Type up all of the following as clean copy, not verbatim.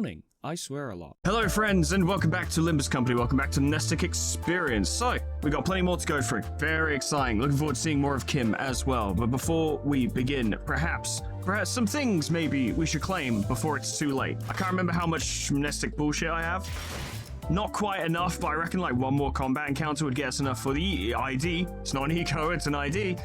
morning. I swear a lot. Hello friends, and welcome back to Limbus Company. Welcome back to Mnestic Experience. So, we got plenty more to go through. Very exciting. Looking forward to seeing more of Kim as well. But before we begin, perhaps some things maybe we should claim before it's too late. I can't remember how much Mnestic bullshit I have. Not quite enough, but I reckon like one more combat encounter would get us enough for the ID. It's not an eco, it's an ID.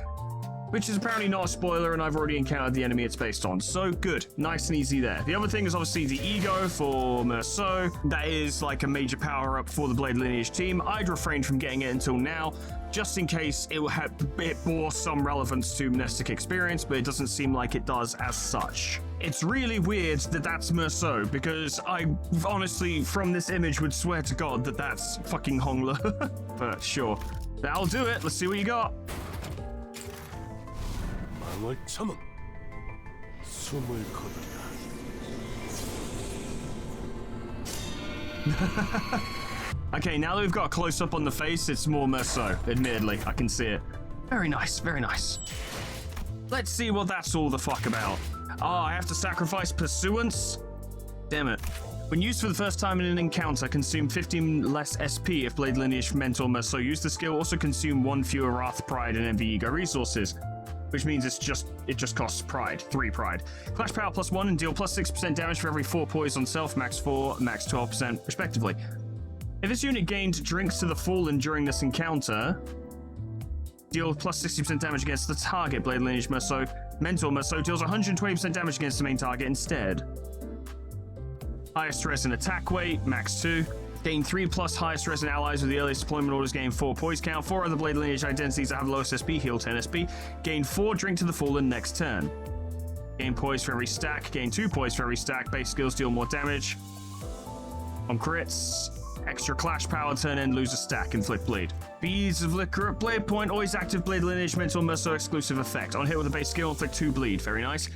Which is apparently not a spoiler, and I've already encountered the enemy it's based on. So good. Nice and easy there. The other thing is obviously the ego for Merceau. That is like a major power-up for the Blade Lineage team. I'd refrained from getting it until now, just in case it bore some relevance to Mnestic Experience, but it doesn't seem like it does as such. It's really weird that that's Merceau, because I honestly, from this image, would swear to God that that's fucking Hongler. But sure. That'll do it. Let's see what you got. Okay, now that we've got a close-up on the face, it's more Merceau, admittedly. I can see it. Very nice, very nice. Let's see what that's all the fuck about. I have to sacrifice Pursuance? Damn it. When used for the first time in an encounter, consume 15 less SP if Blade Lineage Mentor Merceau use the skill. Also consume 1 fewer Wrath, Pride, and Envy Ego resources. Which means it just costs Pride, 3 Pride. Clash Power +1 and deal +6% damage for every 4 poise on self, max 4, max 12% respectively. If this unit gained Drinks to the Fallen during this encounter, deal +60% damage against the target. Blade Lineage Merceau, Mentor Merceau deals 120% damage against the main target instead. Highest res and attack weight, max 2. Gain 3+ highest res and allies with the earliest deployment orders, gain 4 poise count. 4 other Blade Lineage identities that have lowest SP, heal 10 SP. Gain 4 Drink to the Fallen next turn. Gain poise for every stack, gain 2 poise for every stack. Base skills deal more damage on crits. Extra Clash Power, turn end, lose a stack, inflict bleed. Beads of Liquor at Blade Point, always active Blade Lineage Mentor Merceau exclusive effect. On hit with a base skill, inflict 2 bleed. Very nice.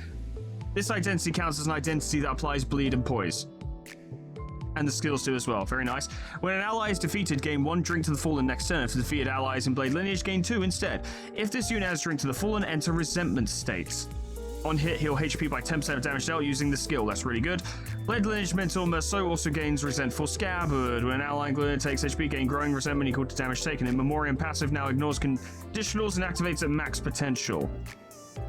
This identity counts as an identity that applies bleed and poise. And the skills do as well. Very nice. When an ally is defeated, gain 1 Drink to the Fallen next turn. For defeated allies in Blade Lineage, gain 2 instead. If this unit has Drink to the Fallen, enter Resentment states. On hit, heal HP by 10% of damage dealt using the skill. That's really good. Blade Lineage Mentor Merceau also gains Resentful Scabbard. When an ally included takes HP, gain Growing Resentment equal to damage taken. In Memoriam passive now ignores conditionals and activates at max potential.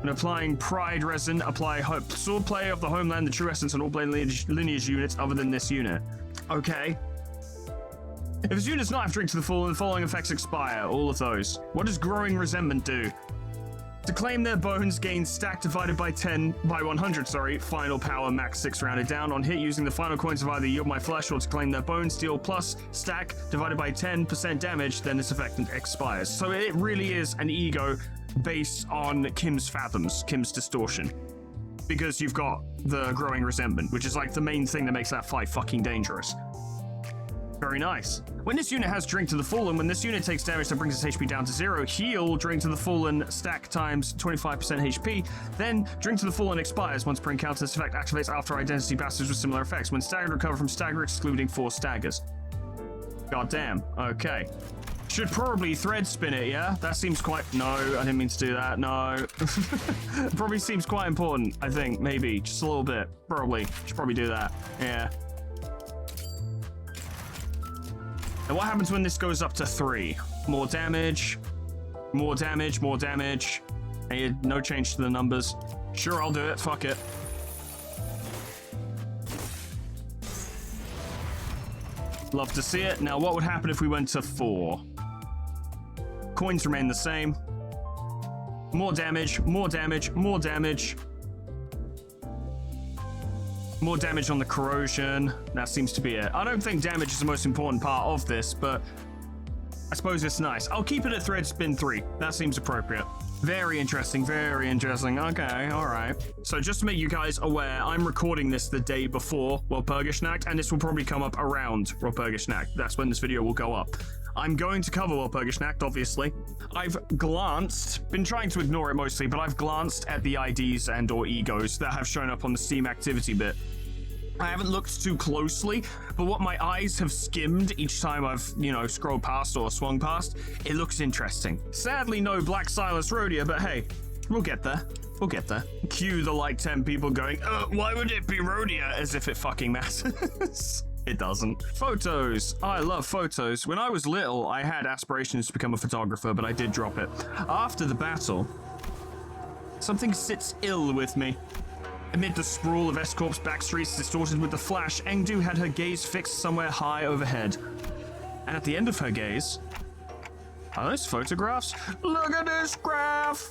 When applying Pride Resin, apply Swordplay of the Homeland, the True Essence on all Blade Lineage units other than this unit. Okay. If this unit does not have Drink to the Fallen, the following effects expire. All of those. What does Growing Resentment do? To claim their bones, gain stack divided by 100, final power, max 6 rounded down. On hit, using the final coins of either Yield My Flesh or to claim their bones, deal plus stack divided by 10% damage, then this effect expires. So it really is an ego based on Kim's Fathoms, Kim's Distortion. Because you've got the Growing Resentment, which is like the main thing that makes that fight fucking dangerous. Very nice. When this unit has Drink to the Fallen, when this unit takes damage that brings its HP down to 0, heal Drink to the Fallen stack times 25% HP, then Drink to the Fallen expires. Once per encounter, this effect activates after identity bastards with similar effects. When staggered, recover from stagger, excluding 4 staggers. God damn. Okay. Should probably thread spin it, yeah? That seems quite... No, I didn't mean to do that. No. Probably seems quite important, I think. Maybe. Just a little bit. Probably. Should probably do that. Yeah. And what happens when this goes up to 3? More damage. More damage. More damage. And no change to the numbers. Sure, I'll do it. Fuck it. Love to see it. Now, what would happen if we went to 4? Coins remain the same. More damage, more damage, more damage. More damage on the corrosion. That seems to be it. I don't think damage is the most important part of this, but I suppose it's nice. I'll keep it at thread spin 3. That seems appropriate. Very interesting, very interesting. Okay, all right. So just to make you guys aware, I'm recording this the day before Walpurgisnacht, and this will probably come up around Walpurgisnacht. That's when this video will go up. I'm going to cover Walpurgisnacht, obviously. I've glanced, been trying to ignore it mostly, but I've glanced at the IDs and or egos that have shown up on the Steam activity bit. I haven't looked too closely, but what my eyes have skimmed each time I've, scrolled past or swung past, it looks interesting. Sadly, no Black Silas Rhodia, but hey, We'll get there. We'll get there. Cue the like 10 people going, why would it be Rhodia? As if it fucking matters. It doesn't. Photos. I love photos. When I was little, I had aspirations to become a photographer, but I did drop it. After the battle, something sits ill with me. Amid the sprawl of S-Corp's backstreets distorted with the flash, Engdu had her gaze fixed somewhere high overhead. And at the end of her gaze... Are those photographs? Look at this graph!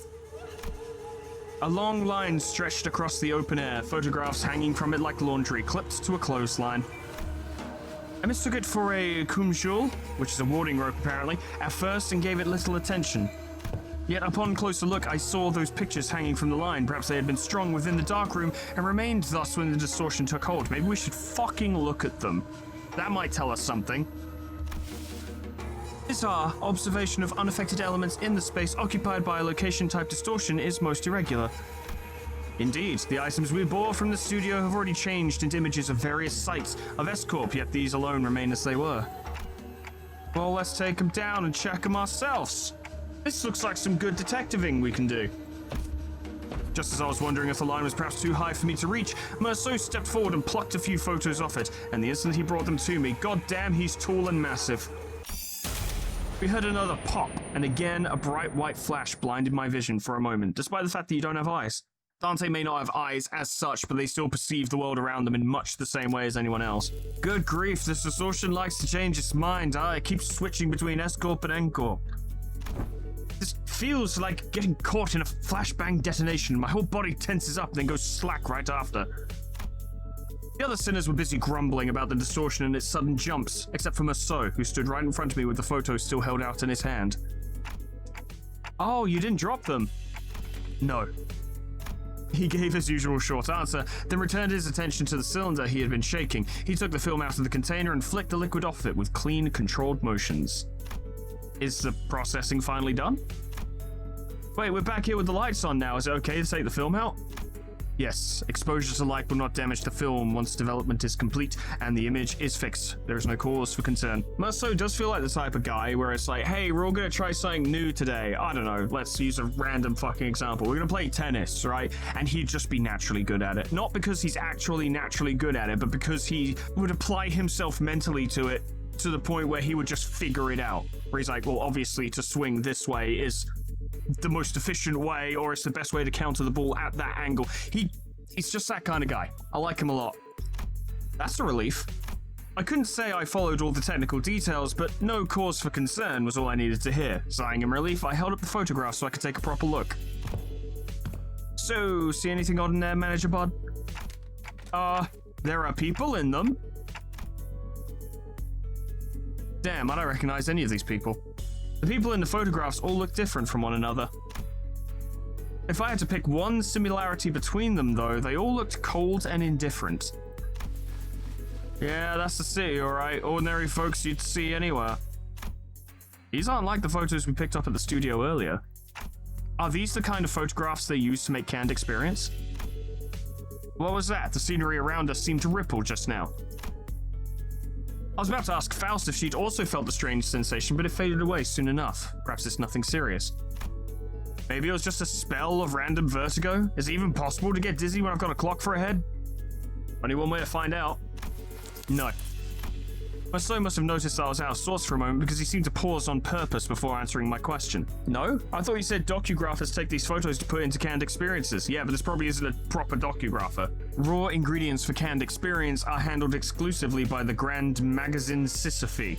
A long line stretched across the open air, photographs hanging from it like laundry, clipped to a clothesline. I mistook it for a kumjul, which is a warding rope apparently, at first and gave it little attention. Yet upon closer look, I saw those pictures hanging from the line. Perhaps they had been strung within the darkroom and remained thus when the distortion took hold. Maybe we should fucking look at them. That might tell us something. This observation of unaffected elements in the space occupied by a location-type distortion is most irregular. Indeed, the items we bore from the studio have already changed into images of various sites of S-Corp, yet these alone remain as they were. Well, let's take them down and check them ourselves. This looks like some good detectiving we can do. Just as I was wondering if the line was perhaps too high for me to reach, Merceau stepped forward and plucked a few photos off it, and the instant he brought them to me, goddamn, he's tall and massive. We heard another pop, and again a bright white flash blinded my vision for a moment, despite the fact that you don't have eyes. Dante may not have eyes as such, but they still perceive the world around them in much the same way as anyone else. Good grief, this distortion likes to change its mind. It keeps switching between S-Corp and N-Corp. This feels like getting caught in a flashbang detonation. My whole body tenses up and then goes slack right after. The other sinners were busy grumbling about the distortion and its sudden jumps, except for Merceau, who stood right in front of me with the photo still held out in his hand. Oh, you didn't drop them? No. He gave his usual short answer, then returned his attention to the cylinder he had been shaking. He took the film out of the container and flicked the liquid off it with clean, controlled motions. Is the processing finally done? Wait, we're back here with the lights on now. Is it okay to take the film out? Yes, exposure to light will not damage the film once development is complete and the image is fixed. There is no cause for concern. Merceau does feel like the type of guy where it's like, hey, we're all gonna try something new today. I don't know, let's use a random fucking example. We're gonna play tennis, right? And he'd just be naturally good at it. Not because he's actually naturally good at it, but because he would apply himself mentally to it to the point where he would just figure it out. Where he's like, well, obviously to swing this way is the most efficient way, or it's the best way to counter the ball at that angle. He's just that kind of guy. I like him a lot. That's a relief. I couldn't say I followed all the technical details, but no cause for concern was all I needed to hear. Sighing in relief, I held up the photograph so I could take a proper look. So, see anything odd in there, Manager Bud? There are people in them. Damn, I don't recognize any of these people. The people in the photographs all look different from one another. If I had to pick one similarity between them, though, they all looked cold and indifferent. Yeah, that's the city, alright. Ordinary folks you'd see anywhere. These aren't like the photos we picked up at the studio earlier. Are these the kind of photographs they use to make canned experience? What was that? The scenery around us seemed to ripple just now. I was about to ask Faust if she'd also felt the strange sensation, but it faded away soon enough. Perhaps it's nothing serious. Maybe it was just a spell of random vertigo? Is it even possible to get dizzy when I've got a clock for a head? Only one way to find out. No. Merceau must have noticed I was out of sorts for a moment because he seemed to pause on purpose before answering my question. No? I thought you said docugraphers take these photos to put into canned experiences. Yeah, but this probably isn't a proper docugrapher. Raw ingredients for canned experience are handled exclusively by the Grand Magazine Sisyphe.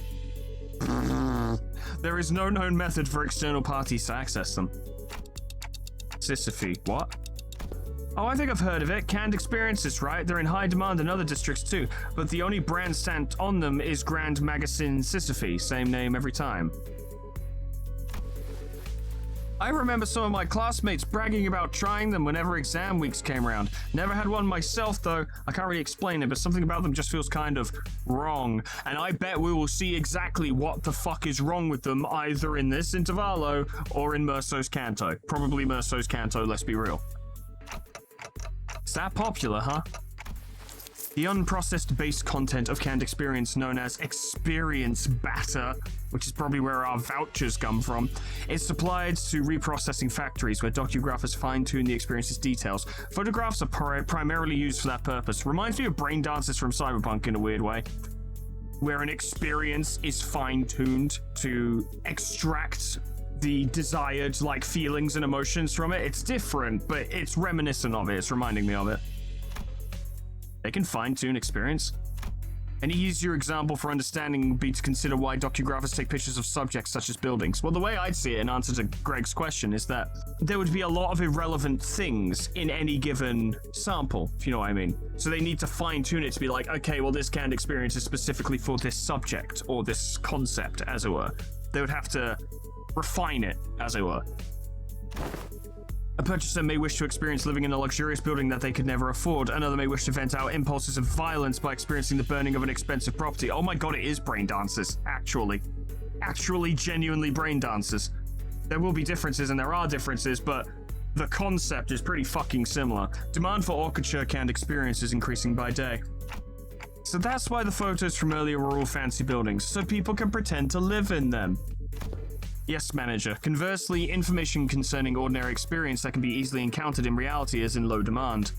There is no known method for external parties to access them. Sisyphe, what? Oh, I think I've heard of it. Canned experiences, right? They're in high demand in other districts too, but the only brand stamped on them is Grand Magazine Sisyphe, same name every time. I remember some of my classmates bragging about trying them whenever exam weeks came around. Never had one myself though. I can't really explain it, but something about them just feels kind of wrong. And I bet we will see exactly what the fuck is wrong with them either in this intervallo or in Merceau's Canto. Probably Merceau's Canto, let's be real. Is that popular, huh? The unprocessed base content of canned experience, known as experience batter, which is probably where our vouchers come from, is supplied to reprocessing factories where docugraphers fine-tune the experience's details. Photographs are primarily used for that purpose. Reminds me of brain dances from Cyberpunk in a weird way, where an experience is fine-tuned to extract the desired feelings and emotions from it. It's different, but it's reminiscent of it. It's reminding me of it. They can fine-tune experience. An easier example for understanding would be to consider why docugraphers take pictures of subjects such as buildings. Well, the way I'd see it in answer to Greg's question is that there would be a lot of irrelevant things in any given sample, if you know what I mean. So they need to fine-tune it to be like, okay, well, this canned experience is specifically for this subject or this concept, as it were. They would have to refine it, as it were. A purchaser may wish to experience living in a luxurious building that they could never afford. Another may wish to vent out impulses of violence by experiencing the burning of an expensive property. Oh my god, it is brain dances, actually. Actually, genuinely brain dances. There will be differences, and there are differences, but the concept is pretty fucking similar. Demand for orchidshire canned experience is increasing by day. So that's why the photos from earlier were all fancy buildings, so people can pretend to live in them. Yes, manager. Conversely, information concerning ordinary experience that can be easily encountered in reality is in low demand.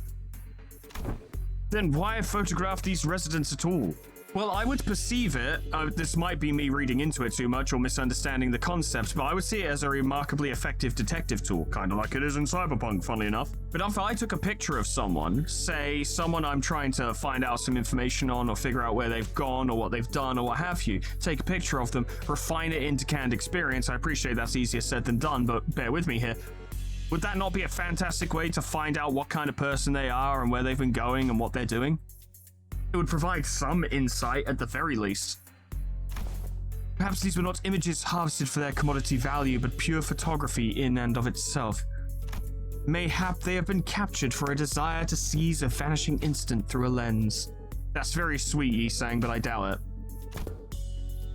Then why photograph these residents at all? Well, I would perceive it, this might be me reading into it too much or misunderstanding the concept, but I would see it as a remarkably effective detective tool, kind of like it is in Cyberpunk, funnily enough. But if I took a picture of someone, say someone I'm trying to find out some information on or figure out where they've gone or what they've done or what have you, take a picture of them, refine it into canned experience, I appreciate that's easier said than done, but bear with me here. Would that not be a fantastic way to find out what kind of person they are and where they've been going and what they're doing? It would provide some insight at the very least. Perhaps these were not images harvested for their commodity value, but pure photography in and of itself. Mayhap they have been captured for a desire to seize a vanishing instant through a lens. That's very sweet, Yi-sang, but I doubt it.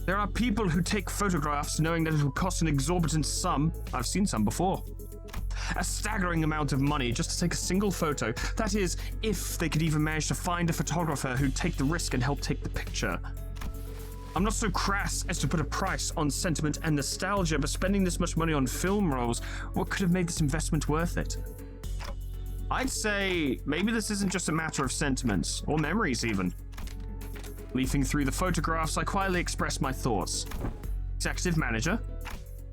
There are people who take photographs knowing that it will cost an exorbitant sum. I've seen some before. A staggering amount of money just to take a single photo. That is, if they could even manage to find a photographer who'd take the risk and help take the picture. I'm not so crass as to put a price on sentiment and nostalgia, but spending this much money on film rolls, what could have made this investment worth it? I'd say maybe this isn't just a matter of sentiments, or memories even. Leafing through the photographs, I quietly expressed my thoughts. Executive manager?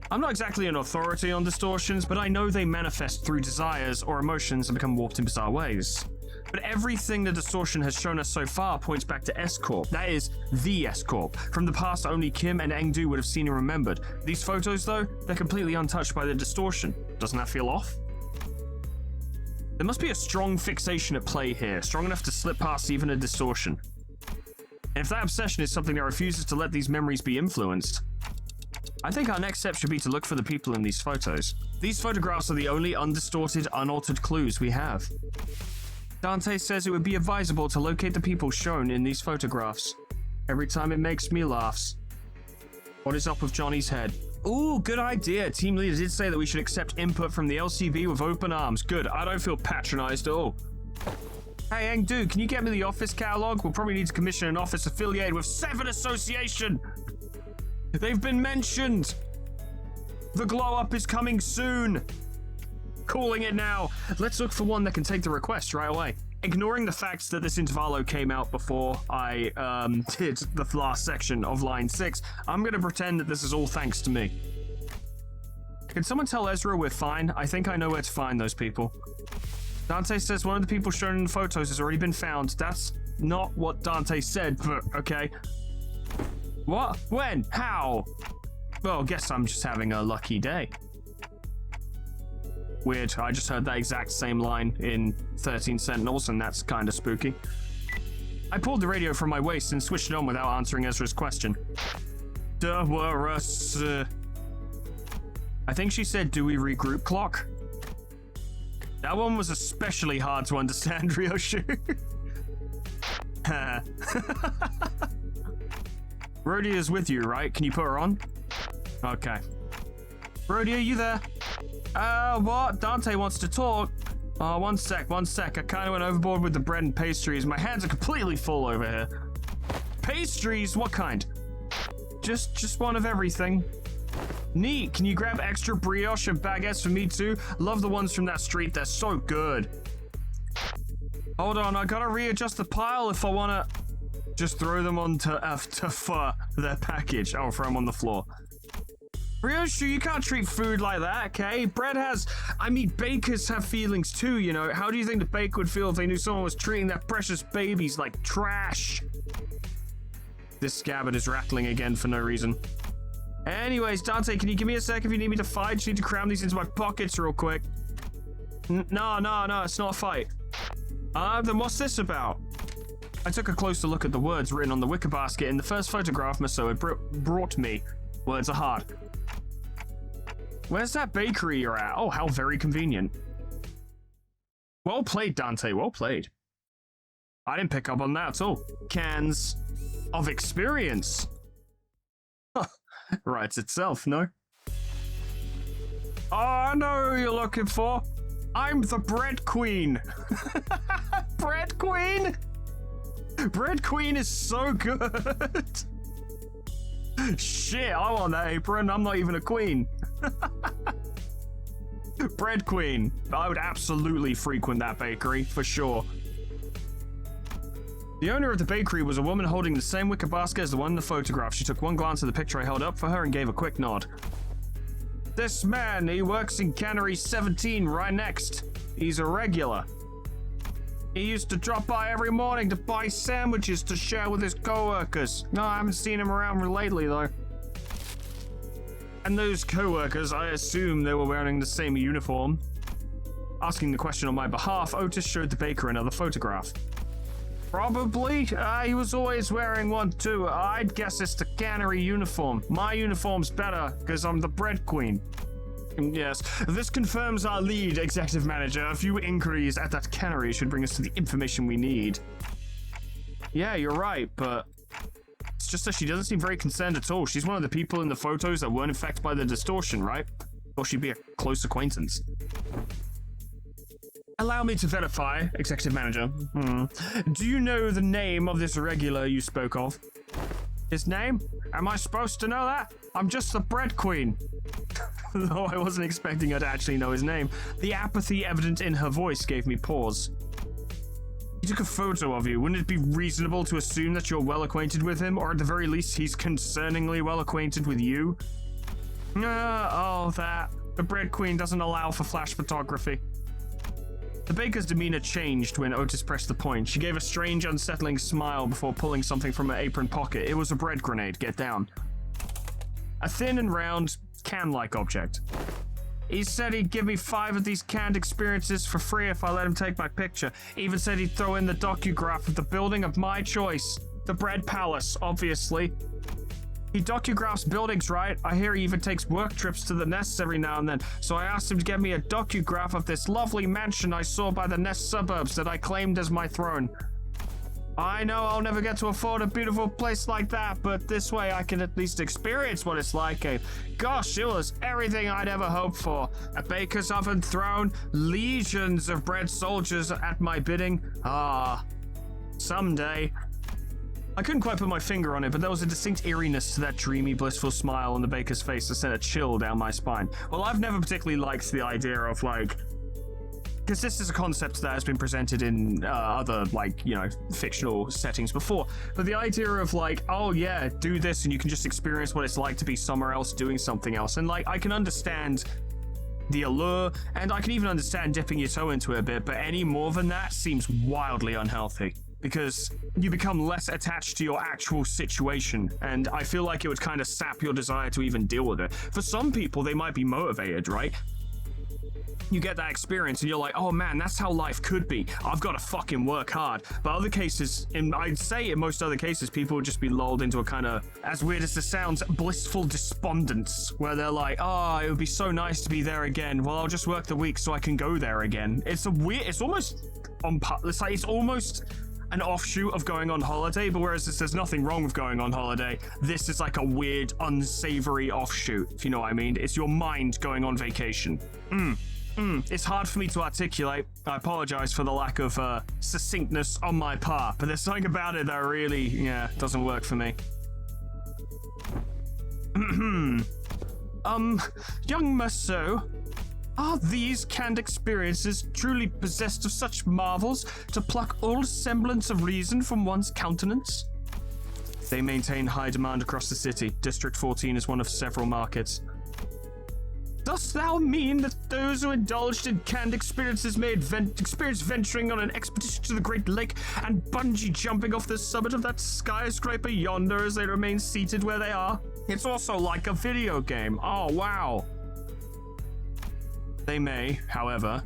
I'm not exactly an authority on distortions, but I know they manifest through desires or emotions and become warped in bizarre ways. But everything the distortion has shown us so far points back to S-Corp. That is, the S-Corp. From the past, only Kim and Engdu would have seen and remembered. These photos, though, they're completely untouched by the distortion. Doesn't that feel off? There must be a strong fixation at play here, strong enough to slip past even a distortion. And if that obsession is something that refuses to let these memories be influenced, I think our next step should be to look for the people in these photos. These photographs are the only undistorted, unaltered clues we have. Dante says it would be advisable to locate the people shown in these photographs. Every time it makes me laughs. What is up with Johnny's head? Ooh, good idea. Team leader did say that we should accept input from the LCB with open arms. Good, I don't feel patronized at all. Hey, Engdu, can you get me the office catalog? We'll probably need to commission an office affiliated with Seven Association. They've been mentioned. The glow up is coming soon. Calling it now. Let's look for one that can take the request right away. Ignoring the fact that this intervallo came out before I did the last section of line 6, I'm going to pretend that this is all thanks to me. Can someone tell Ezra we're fine? I think I know where to find those people. Dante says one of the people shown in the photos has already been found. That's not what Dante said, but okay. What? When? How? Well, guess I'm just having a lucky day. Weird, I just heard that exact same line in 13 Sentinels, and that's kinda spooky. I pulled the radio from my waist and switched it on without answering Ezra's question. I think she said, do we regroup clock? That one was especially hard to understand, Ryoshu. Rhodia is with you, right? Can you put her on? Okay. Rhodia, you there? What? Dante wants to talk. One sec. I kind of went overboard with the bread and pastries. My hands are completely full over here. Pastries? What kind? Just one of everything. Neat. Can you grab extra brioche and baguettes for me too? Love the ones from that street. They're so good. Hold on. I gotta readjust the pile if I wanna just throw them onto their package. I'll throw them on the floor. Brioche, you can't treat food like that, okay? Bakers have feelings too, you know. How do you think the baker would feel if they knew someone was treating their precious babies like trash? This scabbard is rattling again for no reason. Anyways, Dante, can you give me a sec if you need me to fight? Just need to cram these into my pockets real quick. No, it's not a fight. Then what's this about? I took a closer look at the words written on the wicker basket in the first photograph Maso had brought me. Words are hard. Where's that bakery you're at? Oh, how very convenient. Well played, Dante. Well played. I didn't pick up on that at all. Cans of experience. Writes itself, no? Oh, I know who you're looking for. I'm the Bread Queen. Bread Queen? Bread Queen is so good. Shit, I want that apron. I'm not even a queen. Bread Queen. I would absolutely frequent that bakery, for sure. The owner of the bakery was a woman holding the same wicker basket as the one in the photograph. She took one glance at the picture I held up for her and gave a quick nod. This man, he works in Cannery 17 right next. He's a regular. He used to drop by every morning to buy sandwiches to share with his co-workers. No, I haven't seen him around lately, though. And those co-workers, I assume they were wearing the same uniform. Asking the question on my behalf, Otis showed the baker another photograph. Probably. He was always wearing one, too. I'd guess it's the cannery uniform. My uniform's better, because I'm the bread queen. Yes, this confirms our lead, executive manager. A few inquiries at that cannery should bring us to the information we need. Yeah, you're right, but it's just that she doesn't seem very concerned at all. She's one of the people in the photos that weren't affected by the distortion, right? Or she'd be a close acquaintance. Allow me to verify, executive manager. Do you know the name of this regular you spoke of? His name? Am I supposed to know that? I'm just the bread queen. Though I wasn't expecting her to actually know his name, the apathy evident in her voice gave me pause. He took a photo of you. Wouldn't it be reasonable to assume that you're well acquainted with him, or at the very least, he's concerningly well acquainted with you? That. The bread queen doesn't allow for flash photography. The baker's demeanor changed when Otis pressed the point. She gave a strange, unsettling smile before pulling something from her apron pocket. It was a bread grenade. Get down. A thin and round, can-like object. He said he'd give me 5 of these canned experiences for free if I let him take my picture. Even said he'd throw in the docograph of the building of my choice. The Bread Palace, obviously. He docugraphs buildings, right? I hear he even takes work trips to the nests every now and then, so I asked him to get me a docograph of this lovely mansion I saw by the nest suburbs that I claimed as my throne. I know I'll never get to afford a beautiful place like that, but this way I can at least experience what it's like. Gosh, it was everything I'd ever hoped for. A baker's oven throne, legions of bread soldiers at my bidding. Someday. I couldn't quite put my finger on it, but there was a distinct eeriness to that dreamy, blissful smile on the baker's face that sent a chill down my spine. Well, I've never particularly liked the idea of, because this is a concept that has been presented in other, fictional settings before. But the idea of, oh yeah, do this and you can just experience what it's like to be somewhere else doing something else. And, I can understand the allure, and I can even understand dipping your toe into it a bit, but any more than that seems wildly unhealthy. Because you become less attached to your actual situation, and I feel like it would kind of sap your desire to even deal with it. For some people, they might be motivated, right? You get that experience and you're like, oh man, that's how life could be. I've got to fucking work hard. But other cases, I'd say in most other cases, people would just be lulled into a kind of, as weird as this sounds, blissful despondence, where they're like, oh, it would be so nice to be there again. Well, I'll just work the week so I can go there again. It's almost an offshoot of going on holiday, but whereas there's nothing wrong with going on holiday, this is like a weird, unsavory offshoot, if you know what I mean. It's your mind going on vacation. It's hard for me to articulate. I apologize for the lack of succinctness on my part, but there's something about it that really, doesn't work for me. Young Monsieur, are these canned experiences truly possessed of such marvels to pluck all semblance of reason from one's countenance? They maintain high demand across the city. District 14 is one of several markets. Dost thou mean that those who indulged in canned experiences may experience venturing on an expedition to the Great Lake and bungee jumping off the summit of that skyscraper yonder as they remain seated where they are? It's also like a video game. Oh, wow. They may, however...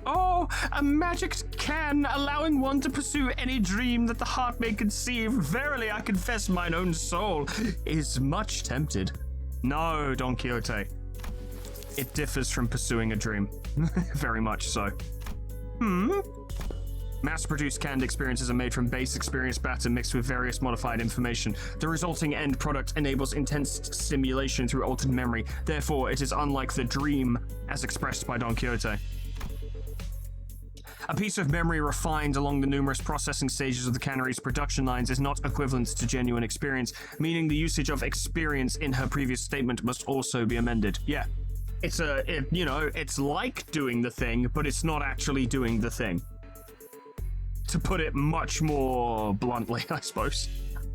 Oh, a magic can allowing one to pursue any dream that the heart may conceive. Verily, I confess mine own soul is much tempted. No, Don Quixote. It differs from pursuing a dream. Very much so. Mass-produced canned experiences are made from base experience matter mixed with various modified information. The resulting end product enables intense stimulation through altered memory. Therefore, it is unlike the dream as expressed by Don Quixote. A piece of memory refined along the numerous processing stages of the cannery's production lines is not equivalent to genuine experience, meaning the usage of experience in her previous statement must also be amended. Yeah. It's like doing the thing, but it's not actually doing the thing. To put it much more bluntly, I suppose.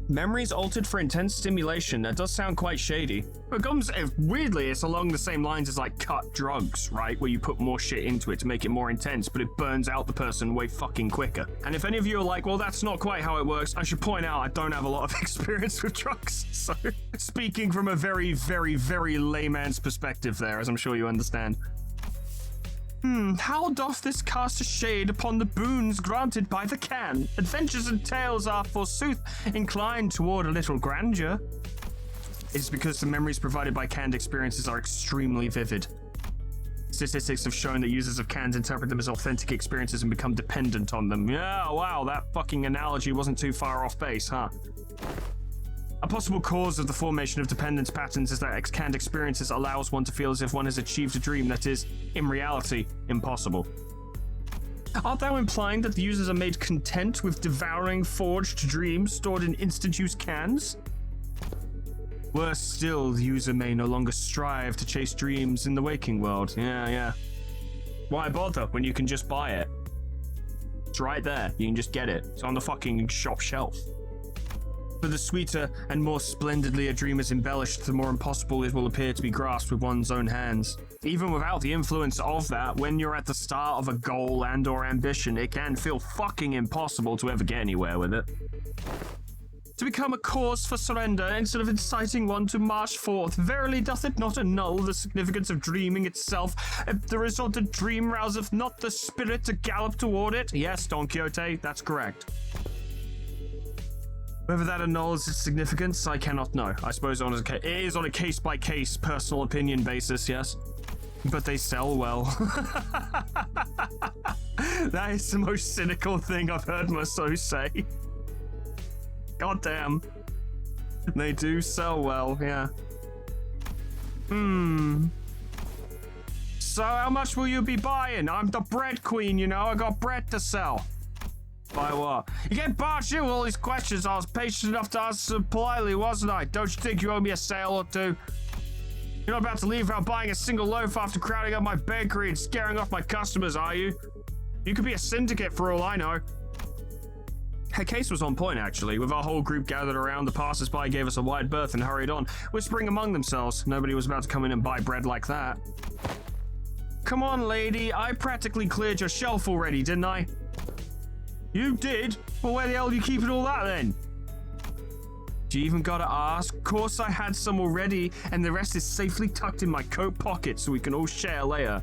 Memories altered for intense stimulation. That does sound quite shady. It comes, weirdly, it's along the same lines as like cut drugs, right? Where you put more shit into it to make it more intense, but it burns out the person way fucking quicker. And if any of you are like, well, that's not quite how it works, I should point out I don't have a lot of experience with drugs. So, speaking from a very, very, very layman's perspective there, as I'm sure you understand. How doth this cast a shade upon the boons granted by the can? Adventures and tales are, forsooth, inclined toward a little grandeur. It is because the memories provided by canned experiences are extremely vivid. Statistics have shown that users of cans interpret them as authentic experiences and become dependent on them. Yeah, wow, that fucking analogy wasn't too far off base, huh? A possible cause of the formation of dependence patterns is that canned experiences allows one to feel as if one has achieved a dream that is, in reality, impossible. Art thou implying that the users are made content with devouring forged dreams stored in instant-use cans? Worse still, the user may no longer strive to chase dreams in the waking world. Yeah. Why bother when you can just buy it? It's right there. You can just get it. It's on the fucking shop shelf. For the sweeter and more splendidly a dream is embellished, the more impossible it will appear to be grasped with one's own hands. Even without the influence of that, when you're at the start of a goal and or ambition, it can feel fucking impossible to ever get anywhere with it. To become a cause for surrender instead of inciting one to march forth, verily doth it not annul the significance of dreaming itself, if the resultant dream rouseth not the spirit to gallop toward it? Yes, Don Quixote, that's correct. Whether that annuls its significance, I cannot know. I suppose it is on a case-by-case personal opinion basis, yes. But they sell well. That is the most cynical thing I've heard Musso say. God damn. They do sell well, yeah. So how much will you be buying? I'm the bread queen, you know. I got bread to sell. By what? You get barged in with all these questions. I was patient enough to answer them politely, wasn't I? Don't you think you owe me a sale or two? You're not about to leave without buying a single loaf after crowding up my bakery and scaring off my customers, are you? You could be a syndicate for all I know. Her case was on point, actually. With our whole group gathered around, the passers-by gave us a wide berth and hurried on, whispering among themselves. Nobody was about to come in and buy bread like that. Come on, lady. I practically cleared your shelf already, didn't I? You did? Well, where the hell are you keeping all that then? Do you even gotta ask? Of course I had some already, and the rest is safely tucked in my coat pocket so we can all share later.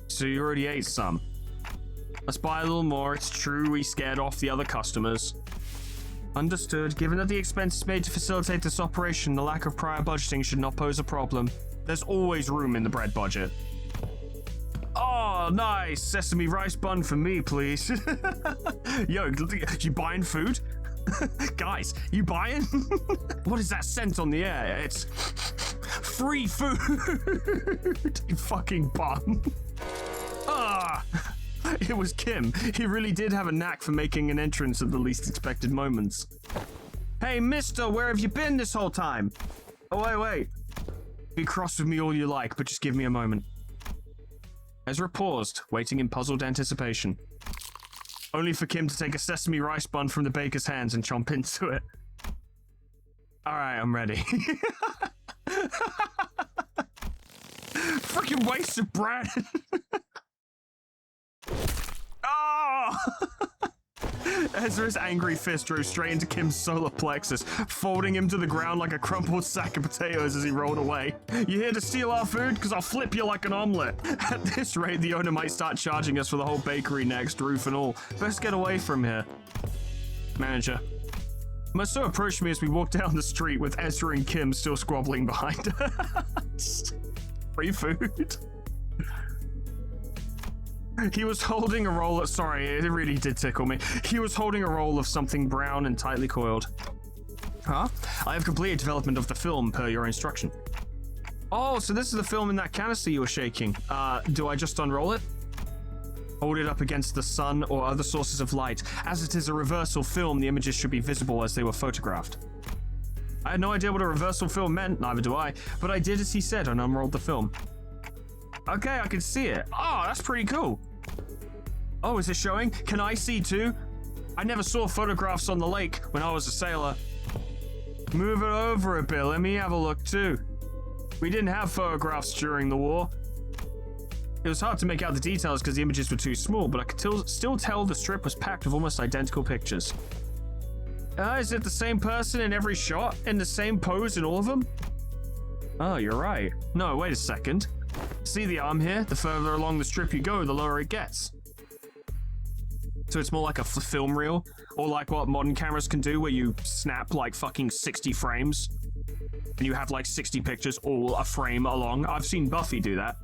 So you already ate some. Let's buy a little more. It's true we scared off the other customers. Understood. Given that the expenses made to facilitate this operation, the lack of prior budgeting should not pose a problem. There's always room in the bread budget. Oh, nice. Sesame rice bun for me, please. Yo, you buying food? Guys, you buying? What is that scent on the air? It's... Free food! You fucking bum. Ah! It was Kim. He really did have a knack for making an entrance at the least expected moments. Hey, mister, where have you been this whole time? Oh, wait. Be cross with me all you like, but just give me a moment. Ezra paused, waiting in puzzled anticipation. Only for Kim to take a sesame rice bun from the baker's hands and chomp into it. Alright, I'm ready. Freaking waste of bread! Oh! Ezra's angry fist drove straight into Kim's solar plexus, folding him to the ground like a crumpled sack of potatoes as he rolled away. You here to steal our food? Because I'll flip you like an omelet. At this rate, the owner might start charging us for the whole bakery next, roof and all. Best get away from here. Manager. Merceau approached me as we walked down the street with Ezra and Kim still squabbling behind us. Free food. He was holding a roll of... Sorry, it really did tickle me. He was holding a roll of something brown and tightly coiled. Huh? I have completed development of the film per your instruction. Oh, so this is the film in that canister you were shaking. Do I just unroll it? Hold it up against the sun or other sources of light. As it is a reversal film, the images should be visible as they were photographed. I had no idea what a reversal film meant, neither do I, but I did as he said and unrolled the film. Okay, I can see it. Oh, that's pretty cool. Oh, is it showing? Can I see too? I never saw photographs on the lake when I was a sailor. Move it over a bit, let me have a look too. We didn't have photographs during the war. It was hard to make out the details because the images were too small, but I could still tell the strip was packed with almost identical pictures. Is it the same person in every shot? In the same pose in all of them? Oh, you're right. No, wait a second. See the arm here? The further along the strip you go, the lower it gets. So it's more like a film reel, or like what modern cameras can do where you snap like fucking 60 frames and you have like 60 pictures all a frame along. I've seen Buffy do that.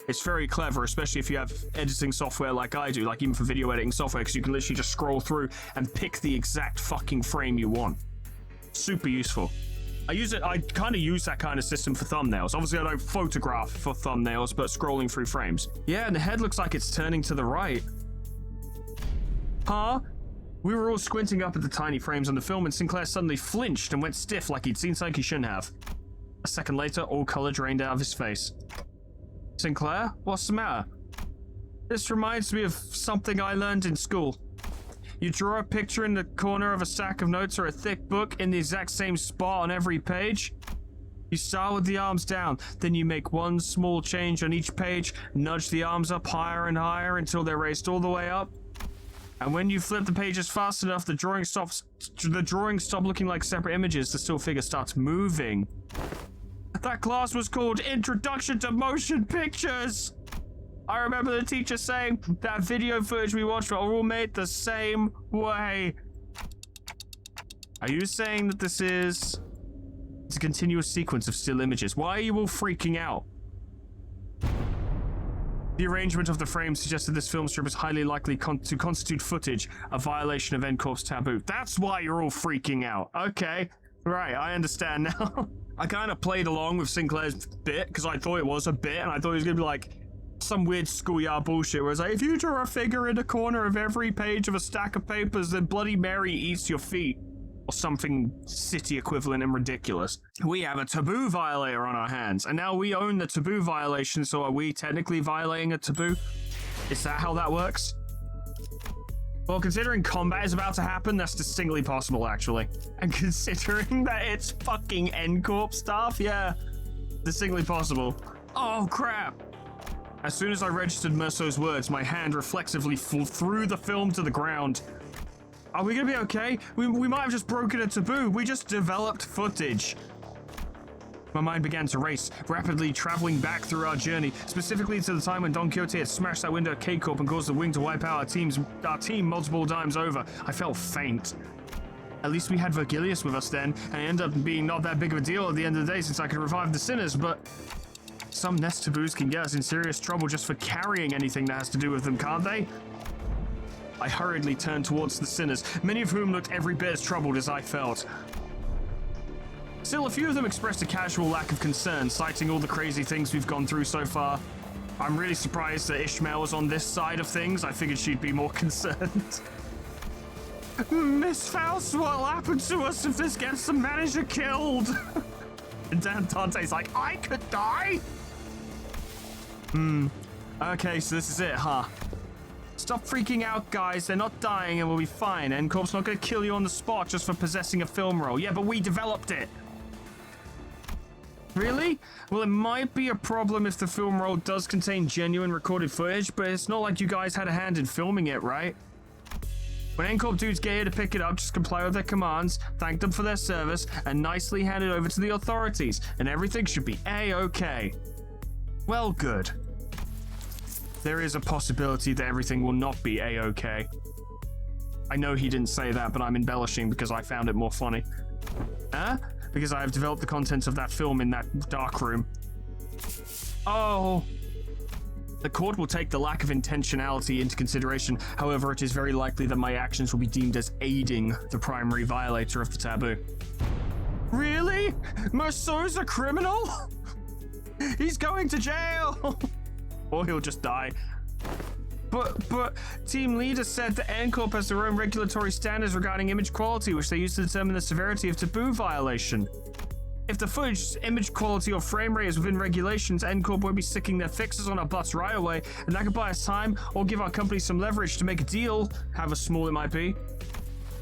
It's very clever, especially if you have editing software like I do, like even for video editing software, because you can literally just scroll through and pick the exact fucking frame you want. Super useful. I kind of use that kind of system for thumbnails. Obviously, I don't photograph for thumbnails, but scrolling through frames. Yeah, and the head looks like it's turning to the right. Huh? We were all squinting up at the tiny frames on the film, and Sinclair suddenly flinched and went stiff like he'd seen something he shouldn't have. A second later, all color drained out of his face. Sinclair, what's the matter? This reminds me of something I learned in school. You draw a picture in the corner of a stack of notes or a thick book in the exact same spot on every page. You start with the arms down, then you make one small change on each page, nudge the arms up higher and higher until they're raised all the way up. And when you flip the pages fast enough, the drawings stop looking like separate images. The still figure starts moving. That class was called Introduction to Motion Pictures. I remember the teacher saying that video footage we watched were all made the same way. Are you saying that this is... It's a continuous sequence of still images? Why are you all freaking out? The arrangement of the frame suggested this film strip is highly likely to constitute footage, a violation of N-Corp's taboo. That's why you're all freaking out. Okay, right, I understand now. I kind of played along with Sinclair's bit, because I thought it was a bit, and I thought it was going to be like some weird schoolyard bullshit where it's like, if you draw a figure in a corner of every page of a stack of papers, then Bloody Mary eats your feet. Or something city equivalent and ridiculous. We have a taboo violator on our hands, and now we own the taboo violation, so are we technically violating a taboo? Is that how that works? Well, considering combat is about to happen, that's distinctly possible, actually. And considering that it's fucking N-Corp stuff, yeah, distinctly possible. Oh, crap. As soon as I registered Merceau's words, my hand reflexively threw the film to the ground. Are we gonna be okay? We might have just broken a taboo. We just developed footage. My mind began to race, rapidly traveling back through our journey, specifically to the time when Don Quixote had smashed that window at K-Corp and caused the wing to wipe out our team multiple times over. I felt faint. At least we had Virgilius with us then, and it ended up being not that big of a deal at the end of the day since I could revive the sinners, but some nest taboos can get us in serious trouble just for carrying anything that has to do with them, can't they? I hurriedly turned towards the sinners, many of whom looked every bit as troubled as I felt. Still, a few of them expressed a casual lack of concern, citing all the crazy things we've gone through so far. I'm really surprised that Ishmael was on this side of things. I figured she'd be more concerned. Miss Faust, what'll happen to us if this gets the manager killed? And Dan Dante's like, I could die? Okay, so this is it, huh? Stop freaking out, guys. They're not dying and we'll be fine. NCorp's not gonna kill you on the spot just for possessing a film roll. Yeah, but we developed it. Really? Well, it might be a problem if the film roll does contain genuine recorded footage, but it's not like you guys had a hand in filming it, right? When NCorp dudes get here to pick it up, just comply with their commands, thank them for their service, and nicely hand it over to the authorities, and everything should be A-okay. Well, good. There is a possibility that everything will not be A-okay. I know he didn't say that, but I'm embellishing because I found it more funny. Huh? Because I have developed the contents of that film in that dark room. Oh. The court will take the lack of intentionality into consideration. However, it is very likely that my actions will be deemed as aiding the primary violator of the taboo. Really? Merceau's a criminal? He's going to jail! Or he'll just die. But team leader said that NCorp has their own regulatory standards regarding image quality, which they use to determine the severity of taboo violation. If the footage, image quality, or frame rate is within regulations, NCorp won't be sticking their fixes on our butts right away, and that could buy us time or give our company some leverage to make a deal, however small it might be.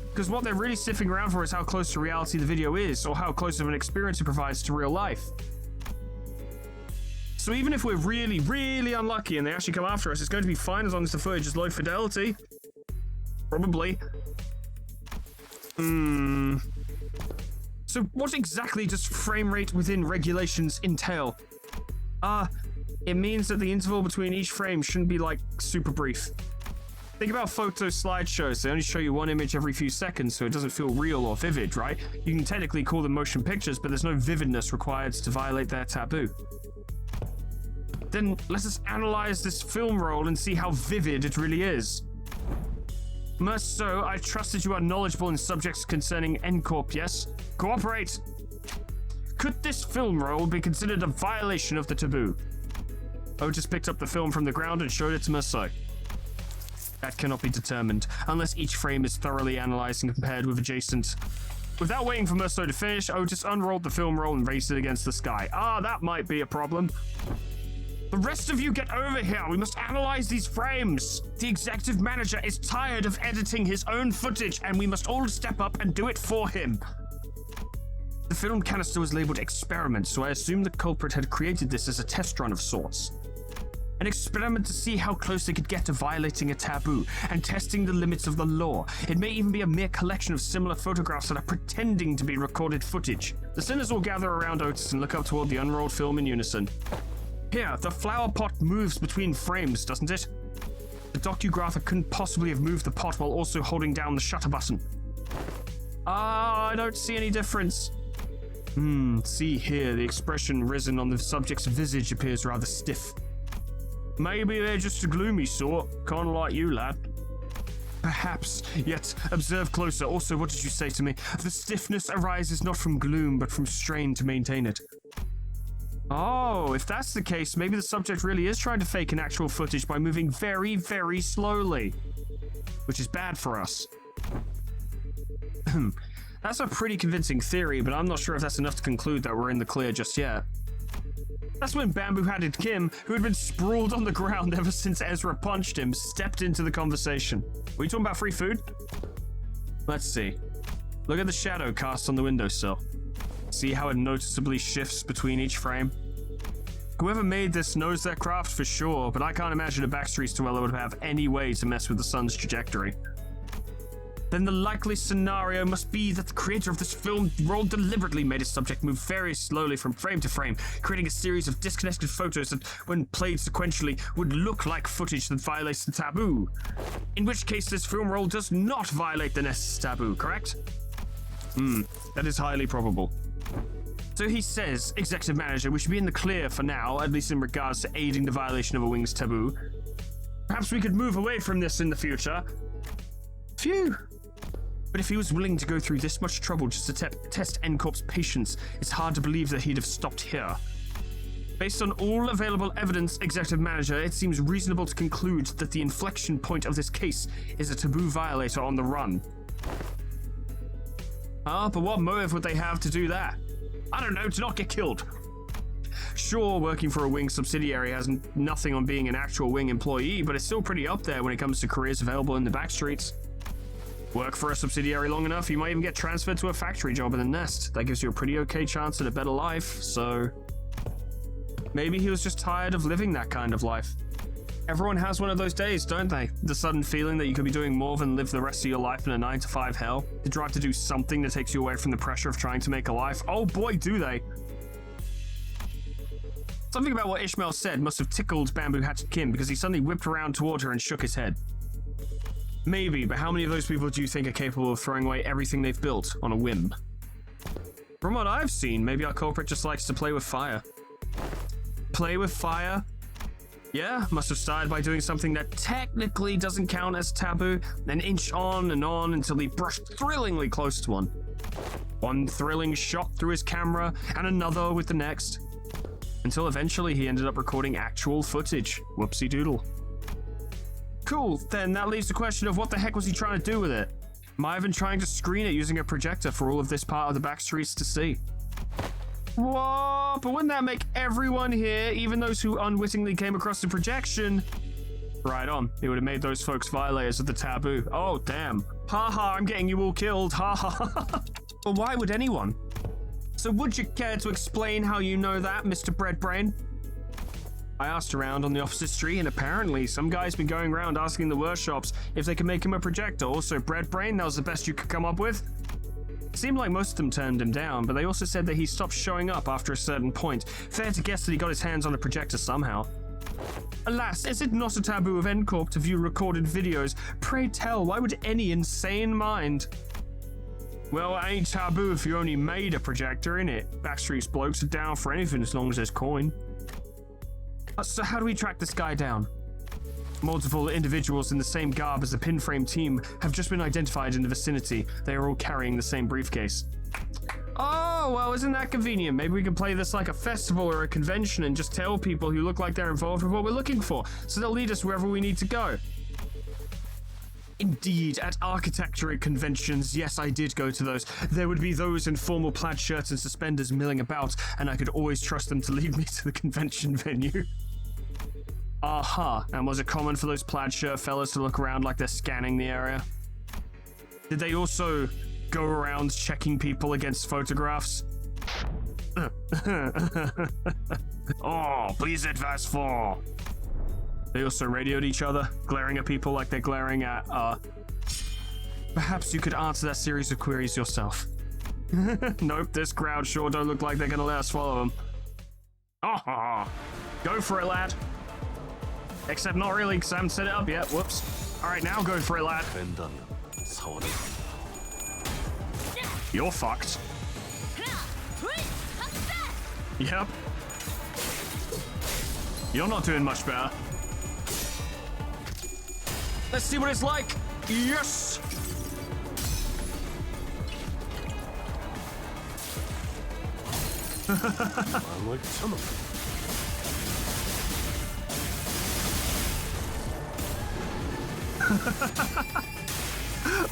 Because what they're really sniffing around for is how close to reality the video is, or how close of an experience it provides to real life. So even if we're really, really unlucky and they actually come after us, it's going to be fine as long as the footage is low fidelity. Probably. So what exactly does frame rate within regulations entail? It means that the interval between each frame shouldn't be like super brief. Think about photo slideshows. They only show you one image every few seconds, so it doesn't feel real or vivid, right? You can technically call them motion pictures, but there's no vividness required to violate their taboo. Then let us analyze this film roll and see how vivid it really is. Merceau, I trust that you are knowledgeable in subjects concerning NCorp, yes? Cooperate! Could this film roll be considered a violation of the taboo? Otis picked up the film from the ground and showed it to Merceau. That cannot be determined, unless each frame is thoroughly analyzed and compared with adjacent. Without waiting for Merceau to finish, Otis unrolled the film roll and raised it against the sky. That might be a problem. The rest of you get over here. We must analyze these frames. The executive manager is tired of editing his own footage, and we must all step up and do it for him. The film canister was labeled experiment, so I assume the culprit had created this as a test run of sorts. An experiment to see how close they could get to violating a taboo and testing the limits of the law. It may even be a mere collection of similar photographs that are pretending to be recorded footage. The sinners all gather around Otis and look up toward the unrolled film in unison. Here, the flower pot moves between frames, doesn't it? The docugrapher couldn't possibly have moved the pot while also holding down the shutter button. I don't see any difference. See here, the expression risen on the subject's visage appears rather stiff. Maybe they're just a gloomy sort, kinda like you, lad. Perhaps, yet observe closer. Also, what did you say to me? The stiffness arises not from gloom, but from strain to maintain it. Oh, if that's the case, maybe the subject really is trying to fake an actual footage by moving very, very slowly. Which is bad for us. That's a pretty convincing theory, but I'm not sure if that's enough to conclude that we're in the clear just yet. That's when bamboo-hatted Kim, who had been sprawled on the ground ever since Ezra punched him, stepped into the conversation. Were you talking about free food? Let's see. Look at the shadow cast on the windowsill. See how it noticeably shifts between each frame? Whoever made this knows their craft for sure, but I can't imagine a Backstreet dweller would have any way to mess with the sun's trajectory. Then the likely scenario must be that the creator of this film roll deliberately made its subject move very slowly from frame to frame, creating a series of disconnected photos that, when played sequentially, would look like footage that violates the taboo. In which case, this film roll does not violate the Nest's taboo, correct? That is highly probable. So he says, executive manager, we should be in the clear for now, at least in regards to aiding the violation of a wing's taboo. Perhaps we could move away from this in the future. Phew. But if he was willing to go through this much trouble just to test N-Corp's patience, it's hard to believe that he'd have stopped here. Based on all available evidence, Executive Manager, it seems reasonable to conclude that the inflection point of this case is a taboo violator on the run. But what motive would they have to do that? I don't know, to not get killed. Sure, working for a Wing subsidiary has nothing on being an actual Wing employee, but it's still pretty up there when it comes to careers available in the backstreets. Work for a subsidiary long enough, you might even get transferred to a factory job in the nest. That gives you a pretty okay chance at a better life, so... maybe he was just tired of living that kind of life. Everyone has one of those days, don't they? The sudden feeling that you could be doing more than live the rest of your life in a 9-to-5 hell. The drive to do something that takes you away from the pressure of trying to make a life. Oh boy, do they. Something about what Ishmael said must have tickled Bamboo Hatchet Kim because he suddenly whipped around toward her and shook his head. Maybe, but how many of those people do you think are capable of throwing away everything they've built on a whim? From what I've seen, maybe our culprit just likes to play with fire. Play with fire? Yeah, must have started by doing something that technically doesn't count as taboo, then inch on and on until he brushed thrillingly close to one. One thrilling shot through his camera, and another with the next. Until eventually he ended up recording actual footage. Whoopsie doodle. Cool, then that leaves the question of what the heck was he trying to do with it? Might have been trying to screen it using a projector for all of this part of the backstreets to see. Whoa, but wouldn't that make everyone here, even those who unwittingly came across the projection? Right on, it would have made those folks violators of the taboo. Oh, damn. Haha, I'm getting you all killed, haha. But why would anyone? So would you care to explain how you know that, Mr. Breadbrain? I asked around on the opposite street, and apparently some guy's been going around asking the workshops if they could make him a projector. Also, Breadbrain, that was the best you could come up with? It seemed like most of them turned him down, but they also said that he stopped showing up after a certain point. Fair to guess that he got his hands on a projector somehow. Alas, is it not a taboo of N-Corp to view recorded videos? Pray tell, why would any insane mind? Well, it ain't taboo if you only made a projector, innit? Backstreet's blokes are down for anything as long as there's coin. So how do we track this guy down? Multiple individuals in the same garb as the Pinframe team have just been identified in the vicinity. They are all carrying the same briefcase. Oh, well, isn't that convenient? Maybe we can play this like a festival or a convention and just tell people who look like they're involved with what we're looking for, so they'll lead us wherever we need to go. Indeed, at architecture conventions, yes, I did go to those. There would be those in formal plaid shirts and suspenders milling about, and I could always trust them to lead me to the convention venue. Aha, and was it common for those plaid shirt fellas to look around like they're scanning the area? Did they also go around checking people against photographs? Oh, please advise 4. They also radioed each other, glaring at people like they're glaring at, Perhaps you could answer that series of queries yourself. Nope, this crowd sure don't look like they're gonna let us follow them. Oh, go for it, lad. Except not really, because I haven't set it up yet. Whoops. Alright, now go for it, lad. You're fucked. Yep. You're not doing much better. Let's see what it's like. Yes!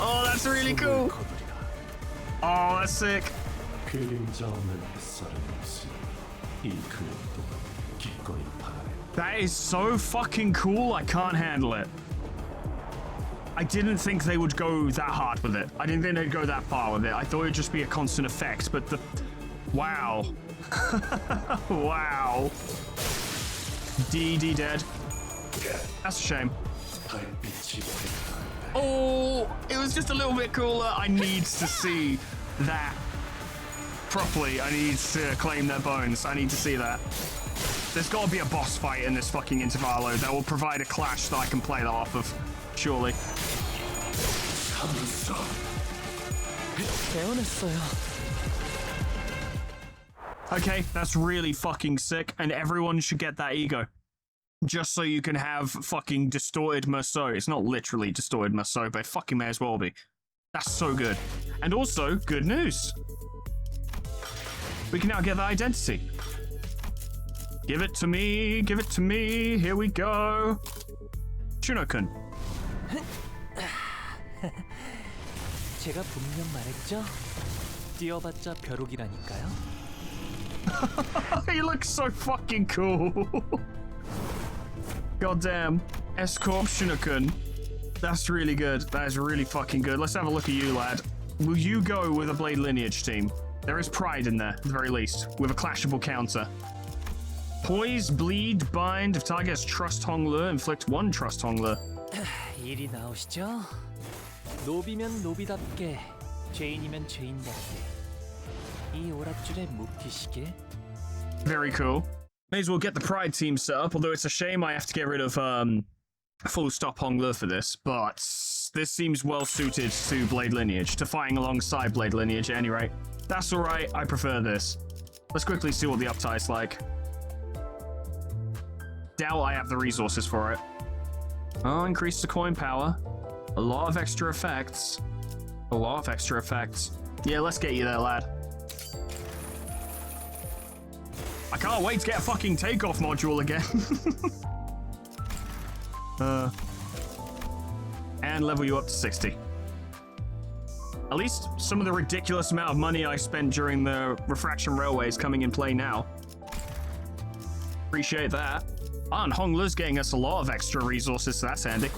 Oh, that's really cool. Oh, that's sick. That is so fucking cool, I can't handle it. I didn't think they would go that hard with it. I didn't think they'd go that far with it. I thought it'd just be a constant effect, but the... Wow. Wow. DD dead. That's a shame. Oh, it was just a little bit cooler. I need to see that properly. I need to claim their bones. I need to see that. There's got to be a boss fight in this fucking intervallo that will provide a clash that I can play that off of. Surely. Okay, that's really fucking sick, and everyone should get that ego. Just so you can have fucking distorted Merceau. It's not literally distorted Merceau, but it fucking may as well be. That's so good. And also, good news. We can now get the identity. Give it to me, give it to me. Here we go. Shuno-kun. 제가 분명 말했죠? 뛰어봤자 벼룩이라니까요. He looks so fucking cool. Goddamn. S-Corp Shuno-kun. That's really good. That is really fucking good. Let's have a look at you, lad. Will you go with a Blade Lineage team? There is pride in there, at the very least, with a clashable counter. Poise, bleed, bind. If target has Trust Hongler, inflict 1 Trust Hongler. 일이 나오시죠? 노비면 노비답게, 죄인이면 죄인답게. 이 오랏줄에 묶이시게. Very cool. May as well get the Pride team set up, although it's a shame I have to get rid of full stop Hongler for this, but this seems well suited to Blade Lineage, to fighting alongside Blade Lineage at any rate. That's alright, I prefer this. Let's quickly see what the uptie's like. Doubt I have the resources for it. Oh, increase the coin power. A lot of extra effects. A lot of extra effects. Yeah, let's get you there, lad. I can't wait to get a fucking takeoff module again. And level you up to 60. At least some of the ridiculous amount of money I spent during the Refraction Railway is coming in play now. Appreciate that. And Hongler's getting us a lot of extra resources, so that's handy.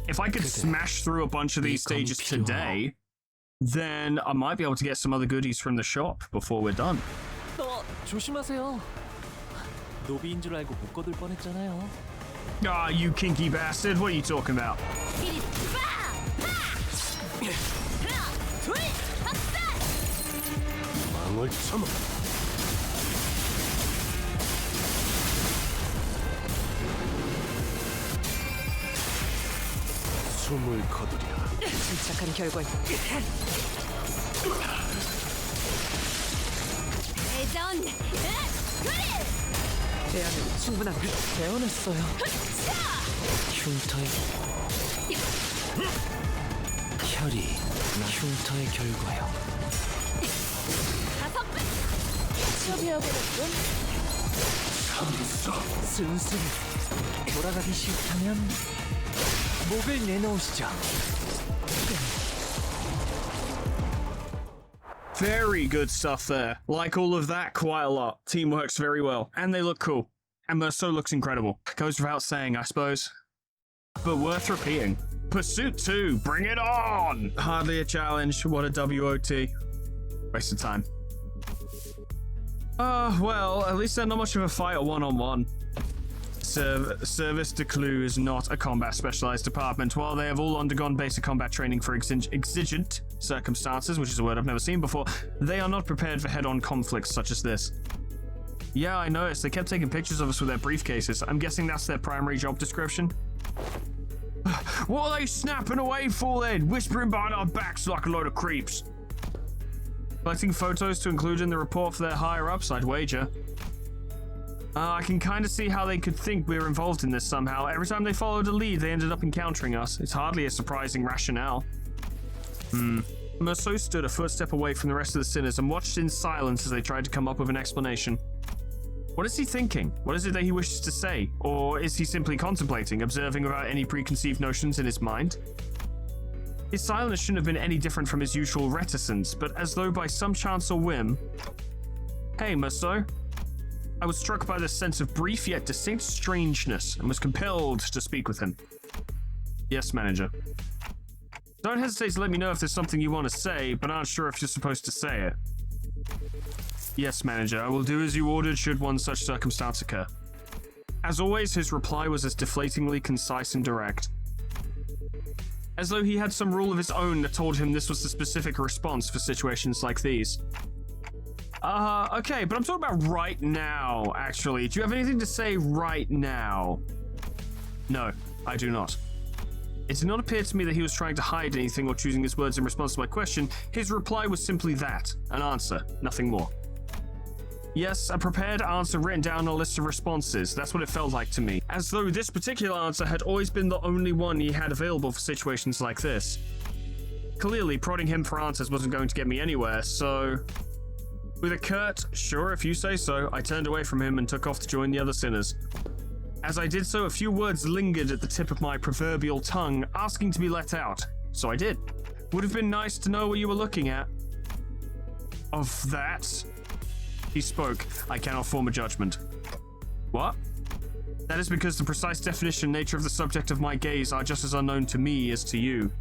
If I could smash through a bunch of these stages today, then I might be able to get some other goodies from the shop before we're done. 조심하세요. 노비인 줄 알고 묶어둘 뻔했잖아요. Ah, you kinky bastard. What are you talking about? 망을 참아. 숨을 거두리라. 침착한 결과. 대안은 충분합니다. 배워냈어요. 흉터의 혈이 흉터의 결과요. 취업해야겠군. 슬슬 돌아가기 싫다면 목을 내놓으시죠. Very good stuff there. Like all of that quite a lot. Team works very well. And they look cool. And Merceau looks incredible. Goes without saying, I suppose. But worth repeating. Pursuit 2, bring it on! Hardly a challenge. What a WOT. Waste of time. Well, at least they're not much of a fight at one-on-one. Service de Clou is not a combat specialized department. While they have all undergone basic combat training for exigent circumstances, which is a word I've never seen before, they are not prepared for head-on conflicts such as this. Yeah, I noticed. They kept taking pictures of us with their briefcases. I'm guessing that's their primary job description. What are they snapping away for then? Whispering behind our backs like a load of creeps. Collecting photos to include in the report for their higher-ups, I'd wager. I can kind of see how they could think we were involved in this somehow. Every time they followed a lead, they ended up encountering us. It's hardly a surprising rationale. Merceau stood a footstep away from the rest of the sinners and watched in silence as they tried to come up with an explanation. What is he thinking? What is it that he wishes to say? Or is he simply contemplating, observing without any preconceived notions in his mind? His silence shouldn't have been any different from his usual reticence, but as though by some chance or whim... Hey, Merceau. I was struck by this sense of brief yet distinct strangeness and was compelled to speak with him. Yes, manager. Don't hesitate to let me know if there's something you want to say, but aren't sure if you're supposed to say it. Yes, manager, I will do as you ordered should one such circumstance occur. As always, his reply was as deflatingly concise and direct. As though he had some rule of his own that told him this was the specific response for situations like these. Okay, but I'm talking about right now, actually. Do you have anything to say right now? No, I do not. It did not appear to me that he was trying to hide anything or choosing his words in response to my question. His reply was simply that, an answer, nothing more. Yes, a prepared answer written down on a list of responses. That's what it felt like to me. As though this particular answer had always been the only one he had available for situations like this. Clearly, prodding him for answers wasn't going to get me anywhere, so... With a curt, "Sure, if you say so," I turned away from him and took off to join the other sinners. As I did so, a few words lingered at the tip of my proverbial tongue, asking to be let out. So I did. "Would have been nice to know what you were looking at." "Of that?" He spoke. "I cannot form a judgment." "What?" "That is because the precise definition and nature of the subject of my gaze are just as unknown to me as to you."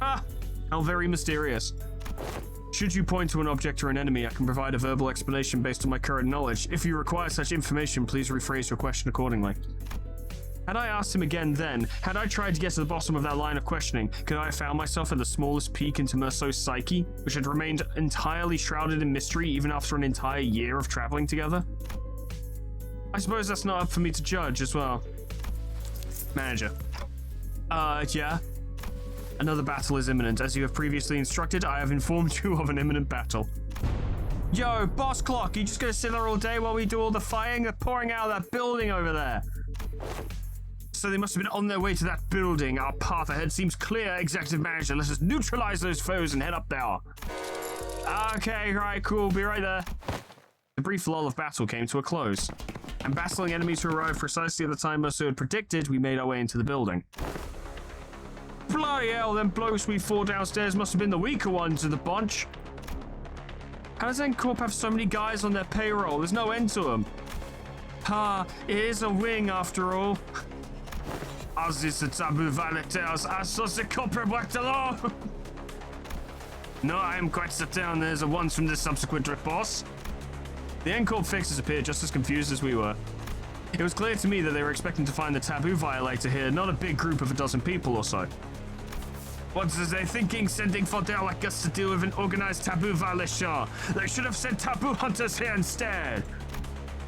"Ah, how very mysterious." "Should you point to an object or an enemy, I can provide a verbal explanation based on my current knowledge. If you require such information, please rephrase your question accordingly." Had I asked him again then, had I tried to get to the bottom of that line of questioning, could I have found myself at the smallest peak into Merceau's psyche, which had remained entirely shrouded in mystery even after an entire year of traveling together? I suppose that's not up for me to judge as well. Manager. Yeah? "Another battle is imminent. As you have previously instructed, I have informed you of an imminent battle." "Yo, boss clock, you just gonna sit there all day while we do all the fighting? They're pouring out of that building over there." "So they must have been on their way to that building. Our path ahead seems clear, Executive Manager. Let us neutralize those foes and head up there." "Okay, right, cool. Be right there." The brief lull of battle came to a close, and battling enemies who arrived precisely at the time Merceau had predicted, we made our way into the building. Bloody hell, them blokes we fought downstairs must have been the weaker ones of the bunch. How does N-Corp have so many guys on their payroll? There's no end to them. It is a wing after all. As is the taboo violateurs, as does the corporate work the law. No, I am quite certain there's a once from the subsequent reports. The N-Corp fixers appeared just as confused as we were. It was clear to me that they were expecting to find the taboo violator here, not a big group of a dozen people or so. What are they thinking, sending fodder like us to deal with an organized taboo violation? They should have sent taboo hunters here instead.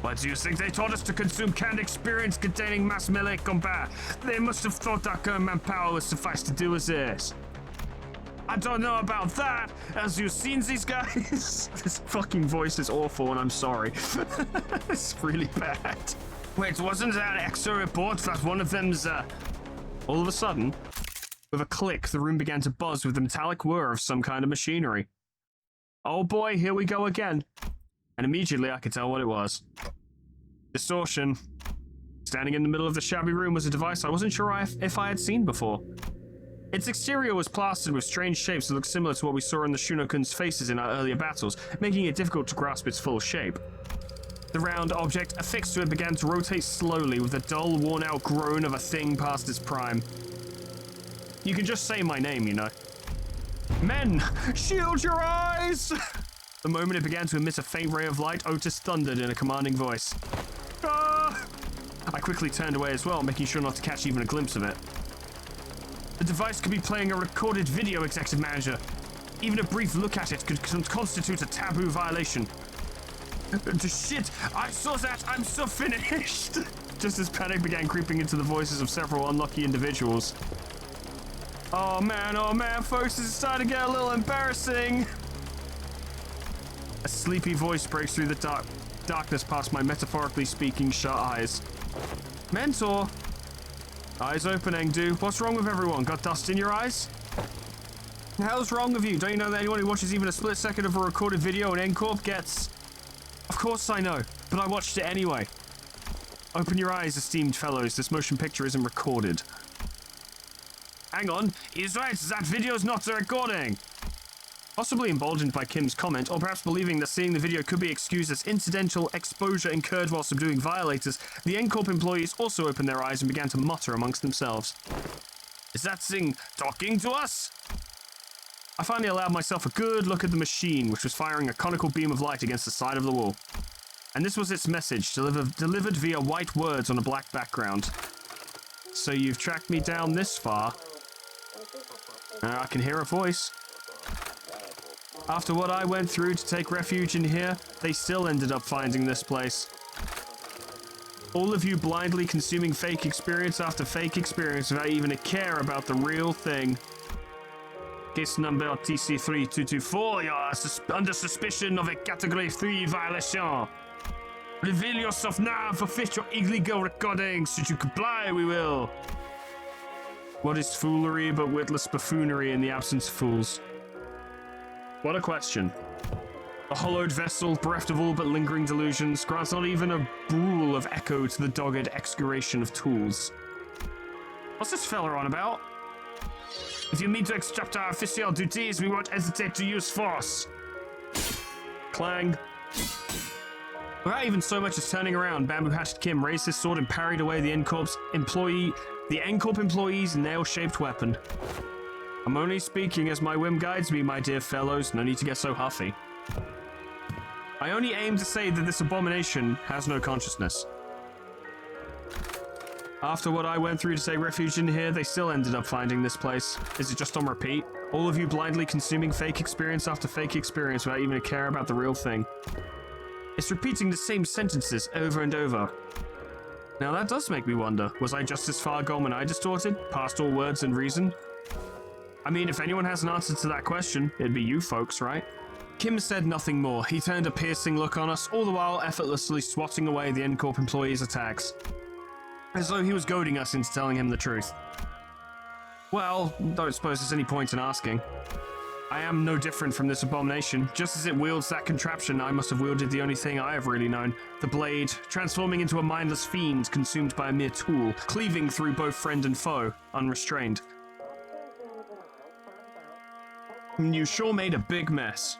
Why do you think they taught us to consume canned experience containing mass melee combat? They must have thought our current manpower would suffice to do with this. I don't know about that. As you've seen these guys. This fucking voice is awful and I'm sorry. It's really bad. Wait, wasn't there an extra report that one of them's, All of a sudden, with a click, the room began to buzz with the metallic whir of some kind of machinery. Oh boy, here we go again. And immediately I could tell what it was. Distortion. Standing in the middle of the shabby room was a device I wasn't sure if I had seen before. Its exterior was plastered with strange shapes that looked similar to what we saw in the Shunokun's faces in our earlier battles, making it difficult to grasp its full shape. The round object affixed to it began to rotate slowly with a dull, worn-out groan of a thing past its prime. You can just say my name, you know. Men, shield your eyes! The moment it began to emit a faint ray of light, Otis thundered in a commanding voice. Ah! I quickly turned away as well, making sure not to catch even a glimpse of it. The device could be playing a recorded video, Executive Manager. Even a brief look at it could constitute a taboo violation. Shit, I saw that, I'm so finished! Just as panic began creeping into the voices of several unlucky individuals. Oh man, folks, this is starting to get a little embarrassing. A sleepy voice breaks through the darkness past my metaphorically speaking shut eyes. Mentor! Eyes open, Engdu. What's wrong with everyone? Got dust in your eyes? The hell's wrong with you? Don't you know that anyone who watches even a split second of a recorded video in N-Corp gets... Of course I know, but I watched it anyway. Open your eyes, esteemed fellows. This motion picture isn't recorded. Hang on, he's right, that video's not a recording! Possibly emboldened by Kim's comment, or perhaps believing that seeing the video could be excused as incidental exposure incurred while subduing violators, the N-Corp employees also opened their eyes and began to mutter amongst themselves. Is that thing talking to us? I finally allowed myself a good look at the machine, which was firing a conical beam of light against the side of the wall. And this was its message, delivered via white words on a black background. So you've tracked me down this far. I can hear a voice. After what I went through to take refuge in here, they still ended up finding this place. All of you blindly consuming fake experience after fake experience without even a care about the real thing. Case number TC3224, you're under suspicion of a Category 3 violation. Reveal yourself now, forfeit your illegal recordings. Should you comply, we will. What is foolery but witless buffoonery in the absence of fools? What a question. The hollowed vessel, bereft of all but lingering delusions, grants not even a rule of echo to the dogged excoriation of tools. What's this fella on about? If you mean to extract our official duties, we won't hesitate to use force. Clang. Without even so much as turning around, Bamboo-hatched Kim raised his sword and parried away the N-Corp's employee's nail-shaped weapon. I'm only speaking as my whim guides me, my dear fellows. No need to get so huffy. I only aim to say that this abomination has no consciousness. After what I went through to take refuge in here, they still ended up finding this place. Is it just on repeat? All of you blindly consuming fake experience after fake experience without even a care about the real thing. It's repeating the same sentences over and over. Now that does make me wonder, was I just as far gone when I distorted, past all words and reason? I mean, if anyone has an answer to that question, it'd be you folks, right? Kim said nothing more. He turned a piercing look on us, all the while effortlessly swatting away the N-Corp employee's attacks. As though he was goading us into telling him the truth. Well, don't suppose there's any point in asking. I am no different from this abomination. Just as it wields that contraption, I must have wielded the only thing I have really known. The blade, transforming into a mindless fiend consumed by a mere tool, cleaving through both friend and foe, unrestrained. You sure made a big mess.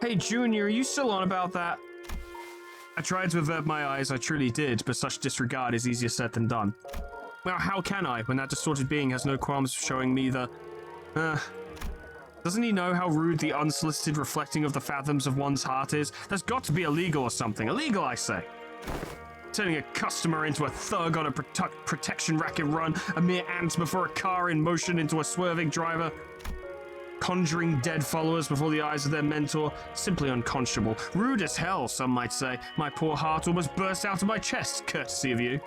Hey, Junior, are you still on about that? I tried to avert my eyes, I truly did, but such disregard is easier said than done. Well, how can I, when that distorted being has no qualms of showing me the... Doesn't he know how rude the unsolicited reflecting of the fathoms of one's heart is? There's got to be illegal or something. Illegal, I say. Turning a customer into a thug on a protection racket run, a mere ant before a car in motion into a swerving driver. Conjuring dead followers before the eyes of their mentor, simply unconscionable. Rude as hell, some might say. My poor heart almost burst out of my chest, courtesy of you.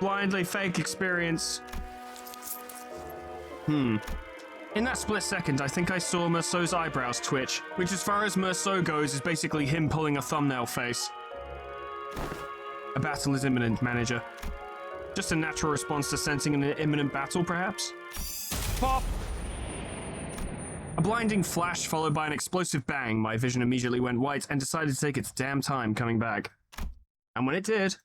Blindly fake experience. In that split second, I think I saw Merceau's eyebrows twitch, which as far as Merceau goes is basically him pulling a thumbnail face. A battle is imminent, manager. Just a natural response to sensing an imminent battle, perhaps? Pop! A blinding flash followed by an explosive bang. My vision immediately went white and decided to take its damn time coming back. And when it did...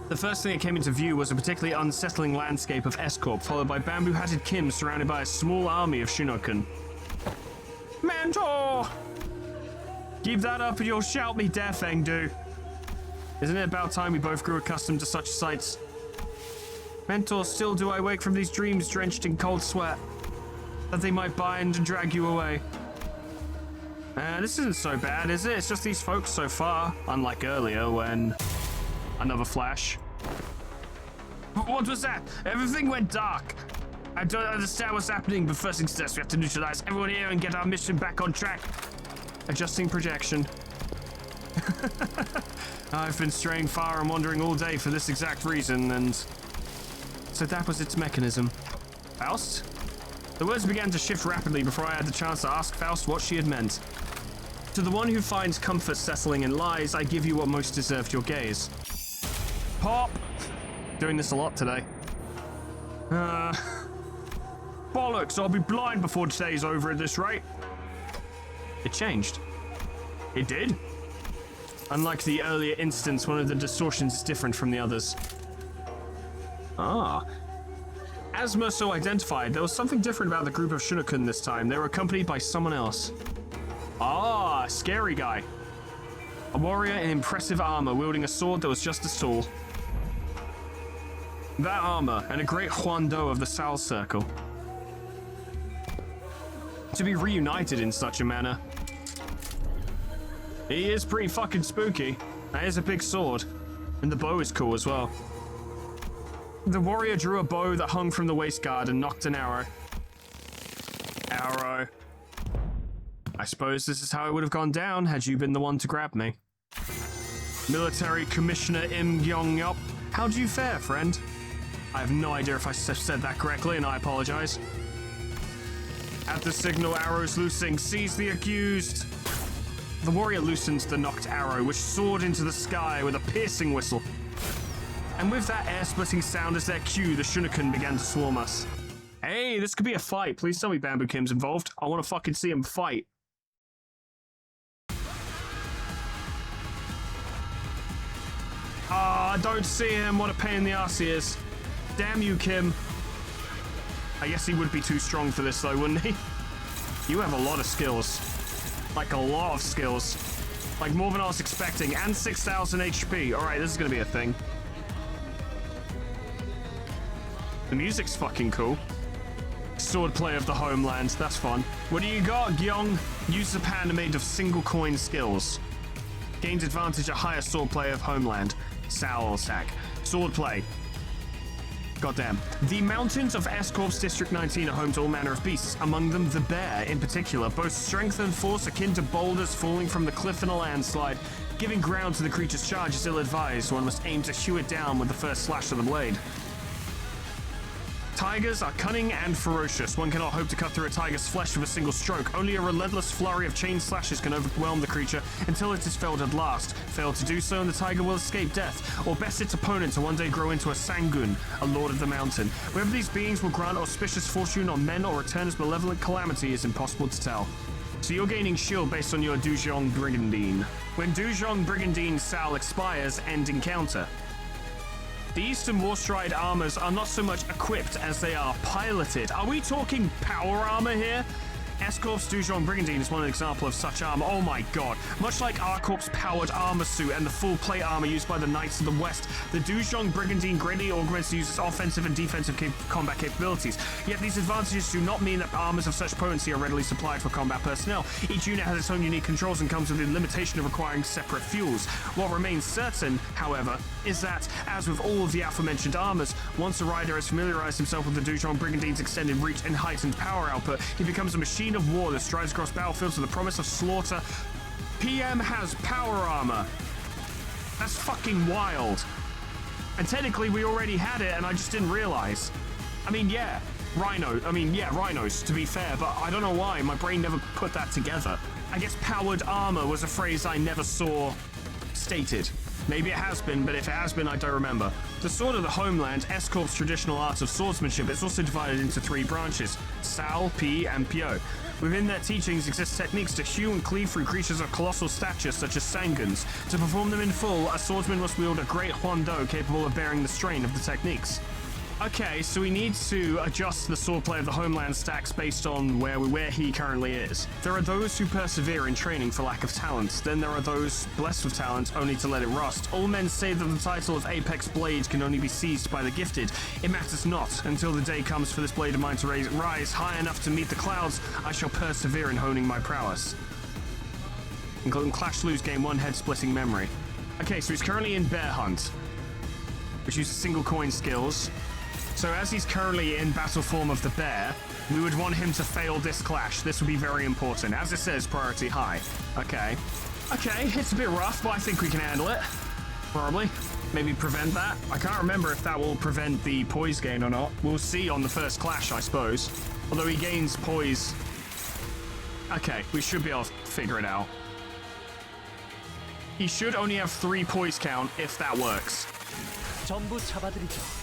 The first thing that came into view was a particularly unsettling landscape of S-Corp, followed by bamboo-hatted Kim surrounded by a small army of Shinoken. Mentor! Keep that up and you'll shout me deaf, Engdu. Isn't it about time we both grew accustomed to such sights? Mentor, still do I wake from these dreams drenched in cold sweat, that they might bind and drag you away. This isn't so bad, is it? It's just these folks so far, unlike earlier when... Another flash. What was that? Everything went dark. I don't understand what's happening, but first things first, we have to neutralize everyone here and get our mission back on track. Adjusting projection. I've been straying far and wandering all day for this exact reason, and... So that was its mechanism. Faust? The words began to shift rapidly before I had the chance to ask Faust what she had meant. To the one who finds comfort settling in lies, I give you what most deserved your gaze. Pop! Doing this a lot today. Bollocks, I'll be blind before today's over at this rate. It changed. It did. Unlike the earlier instance, one of the distortions is different from the others. Ah. As Merceau identified, there was something different about the group of Shinoken this time. They were accompanied by someone else. Ah, scary guy. A warrior in impressive armor wielding a sword that was just as tall. That armor, and a great Huando of the Sal Circle. To be reunited in such a manner. He is pretty fucking spooky. That is a big sword. And the bow is cool as well. The warrior drew a bow that hung from the waistguard and knocked an arrow. Arrow. I suppose this is how it would have gone down had you been the one to grab me. Military Commissioner Im Gyong-yup. How do you fare, friend? I have no idea if I said that correctly, and I apologize. At the signal, arrows loosing. Seize the accused. The warrior loosened the knocked arrow, which soared into the sky with a piercing whistle. And with that air-splitting sound as their cue, the Shuriken began to swarm us. Hey, this could be a fight. Please tell me Bamboo Kim's involved. I want to fucking see him fight. Ah, don't see him. What a pain in the ass he is. Damn you, Kim. I guess he would be too strong for this, though, wouldn't he? You have a lot of skills. Like, a lot of skills. Like, more than I was expecting. And 6,000 HP. Alright, this is gonna be a thing. The music's fucking cool. Swordplay of the homeland. That's fun. What do you got, Gyeong? Use the panda made of single coin skills. Gains advantage at higher swordplay of homeland. Soul sack. Swordplay. Goddamn. The mountains of S-Corp's District 19 are home to all manner of beasts, among them the bear, in particular, boasts strength and force akin to boulders falling from the cliff in a landslide. Giving ground to the creature's charge is ill-advised. One must aim to hew it down with the first slash of the blade. Tigers are cunning and ferocious. One cannot hope to cut through a tiger's flesh with a single stroke. Only a relentless flurry of chain slashes can overwhelm the creature until it is felled at last. Fail to do so and the tiger will escape death, or best its opponent to one day grow into a Sangun, a lord of the mountain. Whether these beings will grant auspicious fortune on men or return as malevolent calamity is impossible to tell. So you're gaining shield based on your Duzhong Brigandine. When Duzhong Brigandine Sal expires, end encounter. The Eastern Warstride armors are not so much equipped as they are piloted. Are we talking power armor here? S-Corp's Duzhong Brigandine is one example of such armor. Oh my god. Much like R-Corp's powered armor suit and the full plate armor used by the Knights of the West, the Duzhong Brigandine greatly augments the user's offensive and defensive combat capabilities. Yet these advantages do not mean that armors of such potency are readily supplied for combat personnel. Each unit has its own unique controls and comes with the limitation of requiring separate fuels. What remains certain, however, is that, as with all of the aforementioned armors, once a rider has familiarized himself with the Duzhong Brigandine's extended reach and heightened power output, he becomes a machine of war that strides across battlefields with the promise of slaughter. PM has power armor. That's fucking wild. And technically we already had it and I just didn't realize. I mean, yeah, rhinos, to be fair, but I don't know why. My brain never put that together. I guess powered armor was a phrase I never saw stated. Maybe it has been, but if it has been, I don't remember. The Sword of the Homeland, S-Corp's traditional art of swordsmanship, is also divided into three branches: Sal, Pi, and Pyo. Within their teachings exist techniques to hew and cleave through creatures of colossal stature, such as Sanguns. To perform them in full, a swordsman must wield a great Huando capable of bearing the strain of the techniques. Okay, so we need to adjust the swordplay of the Homeland stacks based on where he currently is. There are those who persevere in training for lack of talent. Then there are those blessed with talent only to let it rust. All men say that the title of Apex Blade can only be seized by the gifted. It matters not. Until the day comes for this blade of mine to rise high enough to meet the clouds, I shall persevere in honing my prowess. And Clash lose gain 1 head-splitting memory. Okay, so he's currently in Bear Hunt, which uses single coin skills. So as he's currently in battle form of the bear, we would want him to fail this clash. This would be very important. As it says, priority high. Okay. Okay, it's a bit rough, but I think we can handle it. Probably. Maybe prevent that. I can't remember if that will prevent the poise gain or not. We'll see on the first clash, I suppose. Although he gains poise. Okay, we should be able to figure it out. He should only have 3 poise count if that works. 전부 잡아드리죠.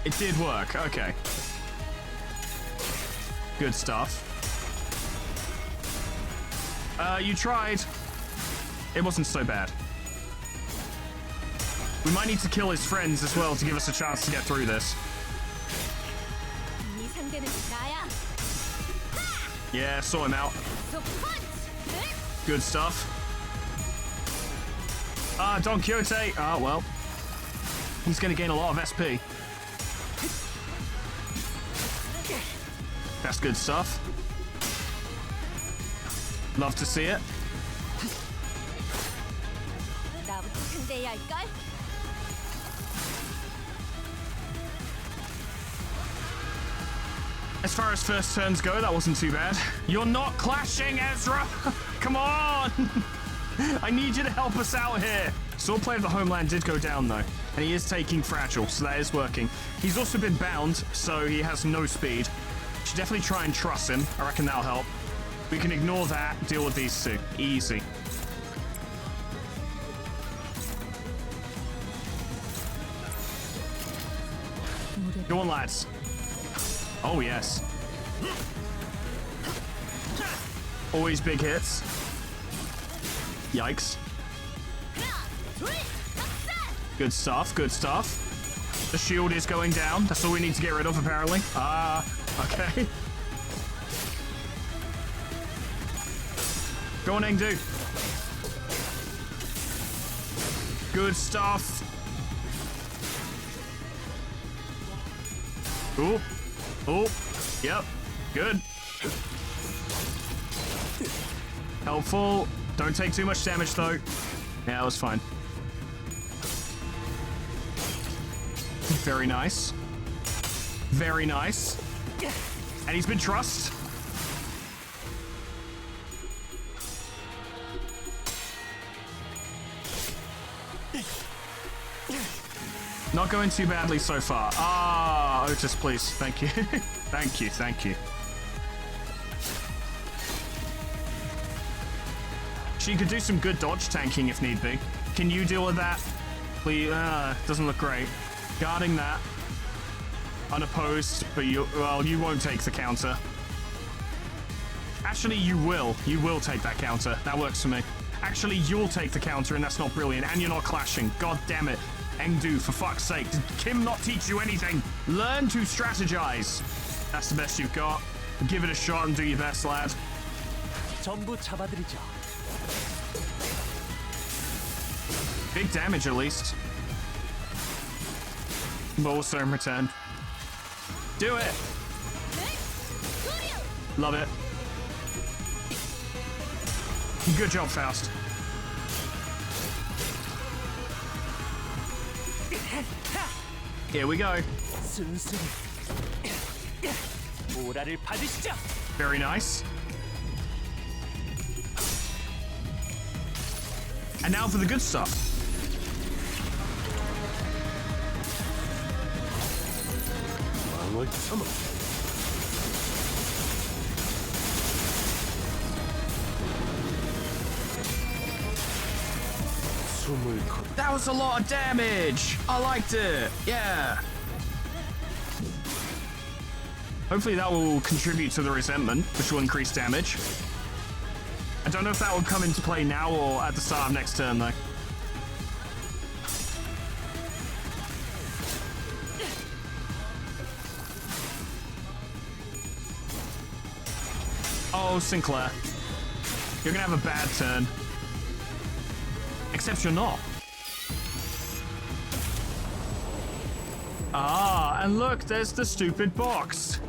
It did work, okay. Good stuff. You tried. It wasn't so bad. We might need to kill his friends as well to give us a chance to get through this. Yeah, saw him out. Good stuff. Don Quixote. Ah, well. He's gonna gain a lot of SP. That's good stuff. Love to see it. As far as first turns go, that wasn't too bad. You're not clashing, Ezra! Come on! I need you to help us out here. Swordplay of the Homeland did go down though, and he is taking Fragile, so that is working. He's also been bound, so he has no speed. Should definitely try and truss him. I reckon that'll help. We can ignore that, deal with these two. Easy. that. Oh, yes. Always big hits. Yikes. Good stuff, good stuff. The shield is going down. That's all we need to get rid of, apparently. Okay. Go on, Engdu. Good stuff. Oh. Oh. Yep. Good. Helpful. Don't take too much damage, though. Yeah, that was fine. Very nice. Very nice. And he's been trussed. Not going too badly so far. Ah, Otis, please. Thank you. Thank you, thank you. She could do some good dodge tanking if need be. Can you deal with that? Please, doesn't look great. Guarding that. Unopposed, but you won't take the counter. Actually, you will. You will take that counter. That works for me. Actually, you'll take the counter, and that's not brilliant. And you're not clashing. God damn it. Engdu, for fuck's sake. Did Kim not teach you anything? Learn to strategize. That's the best you've got. Give it a shot and do your best, lad. 전부 잡아드리죠. Big damage, at least. But also in return. Do it! Love it. Good job, Faust. Here we go. 순순히 보라를 받으시죠. Very nice. And now for the good stuff. 망을 참아. 숨을 거둬. That was a lot of damage. I liked it. Yeah. Hopefully that will contribute to the resentment, which will increase damage. I don't know if that will come into play now or at the start of next turn, though. Oh, Sinclair. You're gonna have a bad turn. Except you're not. Ah, and look, there's the stupid box.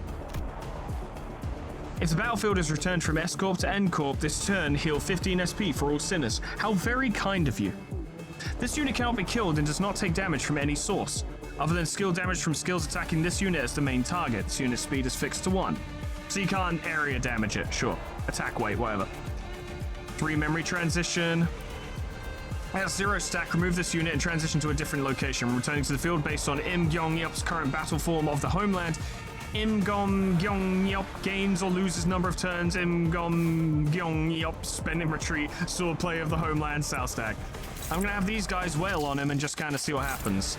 If the battlefield is returned from S Corp to N Corp this turn, heal 15 SP for all sinners. How very kind of you. This unit cannot be killed and does not take damage from any source, other than skill damage from skills attacking this unit as the main target. This unit's speed is fixed to 1. So you can't area damage it, sure. Attack weight, whatever. 3 memory transition. At 0 stack, remove this unit and transition to a different location, returning to the field based on Im Gyeong-yeop's current battle form of the homeland. Im Gyeong-yeop gains or loses number of turns. Im Gyeong-yeop spend in retreat. Sword play of the homeland south stack. I'm gonna have these guys wail on him and just kind of see what happens.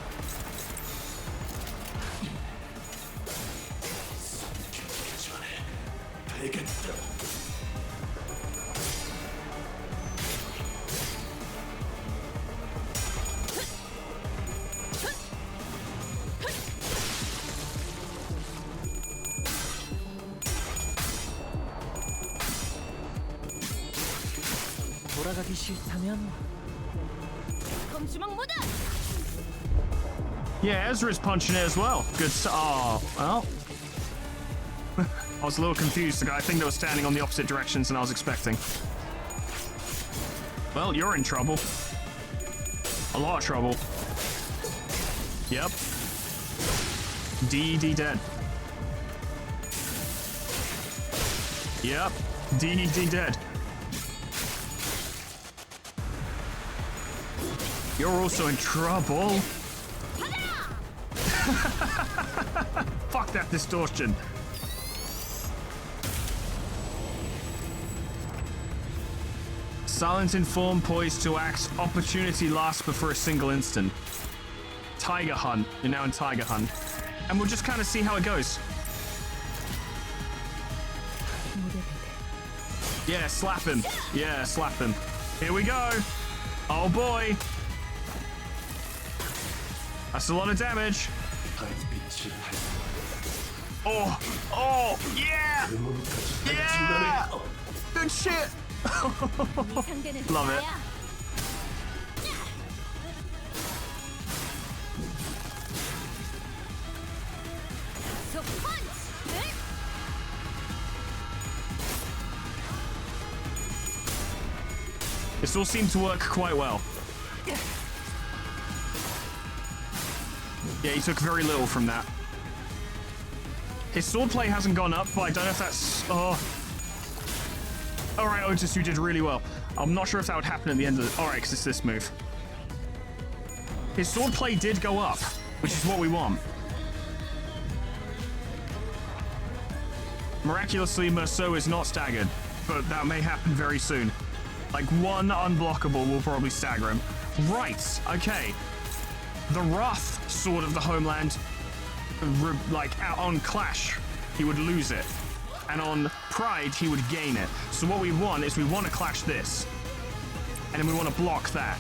돌아가기 싫다면 검주먹 모드. Yeah, Ezra's punching it as well. Good. Oh, well. I was a little confused. I think they were standing on the opposite directions than I was expecting. Well, you're in trouble. A lot of trouble. Yep. D dead. Yep. D dead. You're also in trouble. Fuck that distortion. Silent in form, poised to act. Opportunity lasts but for a single instant. Tiger Hunt. You're now in Tiger Hunt. and we'll just kind of see how it goes. Yeah, slap him. Yeah, slap him. Here we go. Oh boy. That's a lot of damage. 달빛이 Oh, oh, yeah. Yeah. Good shit. 네 상대는 Love it. 나야. 속 펀치. 응? This all seemed to work quite well. Yeah, he took very little from that. His swordplay hasn't gone up, but I don't know if that's... Oh. Alright, Otis, you did really well. I'm not sure if that would happen at the end of the... Alright, because it's this move. His swordplay did go up, which is what we want. Miraculously, Merceau is not staggered, but that may happen very soon. Like, one unblockable will probably stagger him. Right, okay. The rough sword of the homeland, like, out on Clash, he would lose it. And on Pride, he would gain it. So what we want is we want to clash this. And then we want to block that.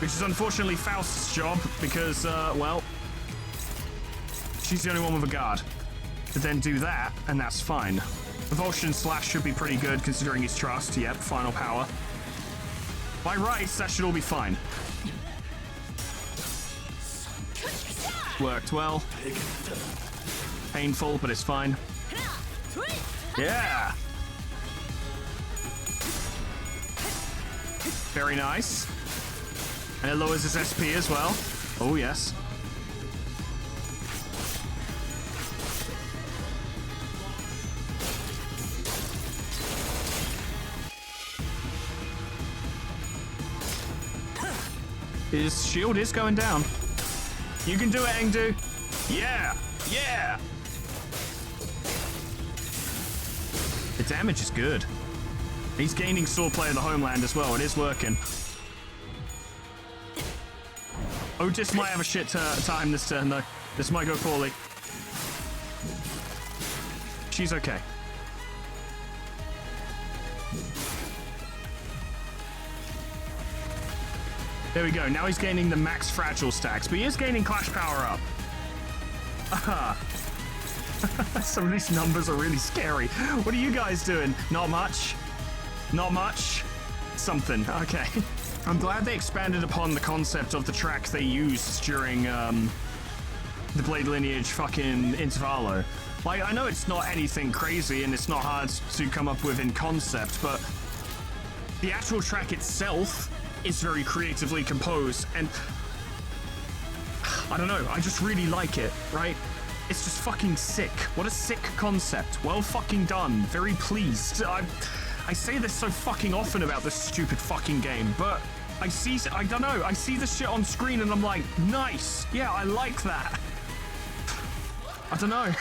Which is unfortunately Faust's job, because, well, she's the only one with a guard. To then do that, and that's fine. Revulsion Slash should be pretty good, considering his trust. Yep, final power. By rights, that should all be fine. Worked well. Painful, but it's fine. Yeah! Very nice. And it lowers his SP as well. Oh, yes. His shield is going down. You can do it, Engdu. Yeah! Yeah! The damage is good. He's gaining swordplay in the homeland as well. It is working. Otis might have a shit time this turn, though. This might go poorly. She's okay. There we go. Now he's gaining the max fragile stacks, but he is gaining clash power up. Aha. Some of these numbers are really scary. What are you guys doing? Not much? Not much? Something. Okay. I'm glad they expanded upon the concept of the track they used during the Blade Lineage fucking Intervallo. Like, I know it's not anything crazy and it's not hard to come up with in concept, but the actual track itself is very creatively composed, and I don't know, I just really like it, right? It's just fucking sick. What a sick concept. Well fucking done. Very pleased. I say this so fucking often about this stupid fucking game, but I don't know, I see the shit on screen and I'm like, nice. Yeah, I like that. I don't know.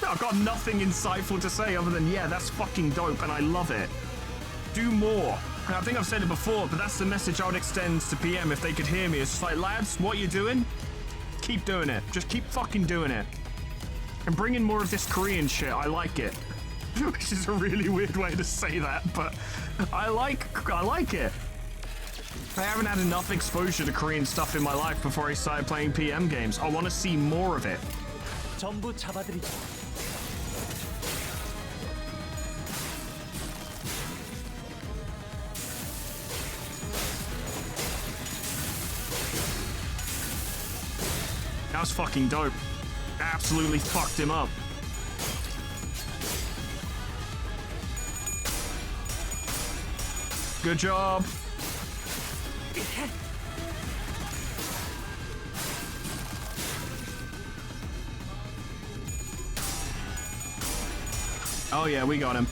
I've got nothing insightful to say other than, yeah, that's fucking dope and I love it. Do more. And I think I've said it before, but that's the message I would extend to PM if they could hear me. It's just like, lads, what you're doing, keep doing it. Just keep fucking doing it. And bring in more of this Korean shit. I like it. Which is a really weird way to say that, but I like it. I haven't had enough exposure to Korean stuff in my life before I started playing PM games. I want to see more of it. 전부 잡아드리죠. That was fucking dope. Absolutely fucked him up. Good job. Oh yeah, we got him.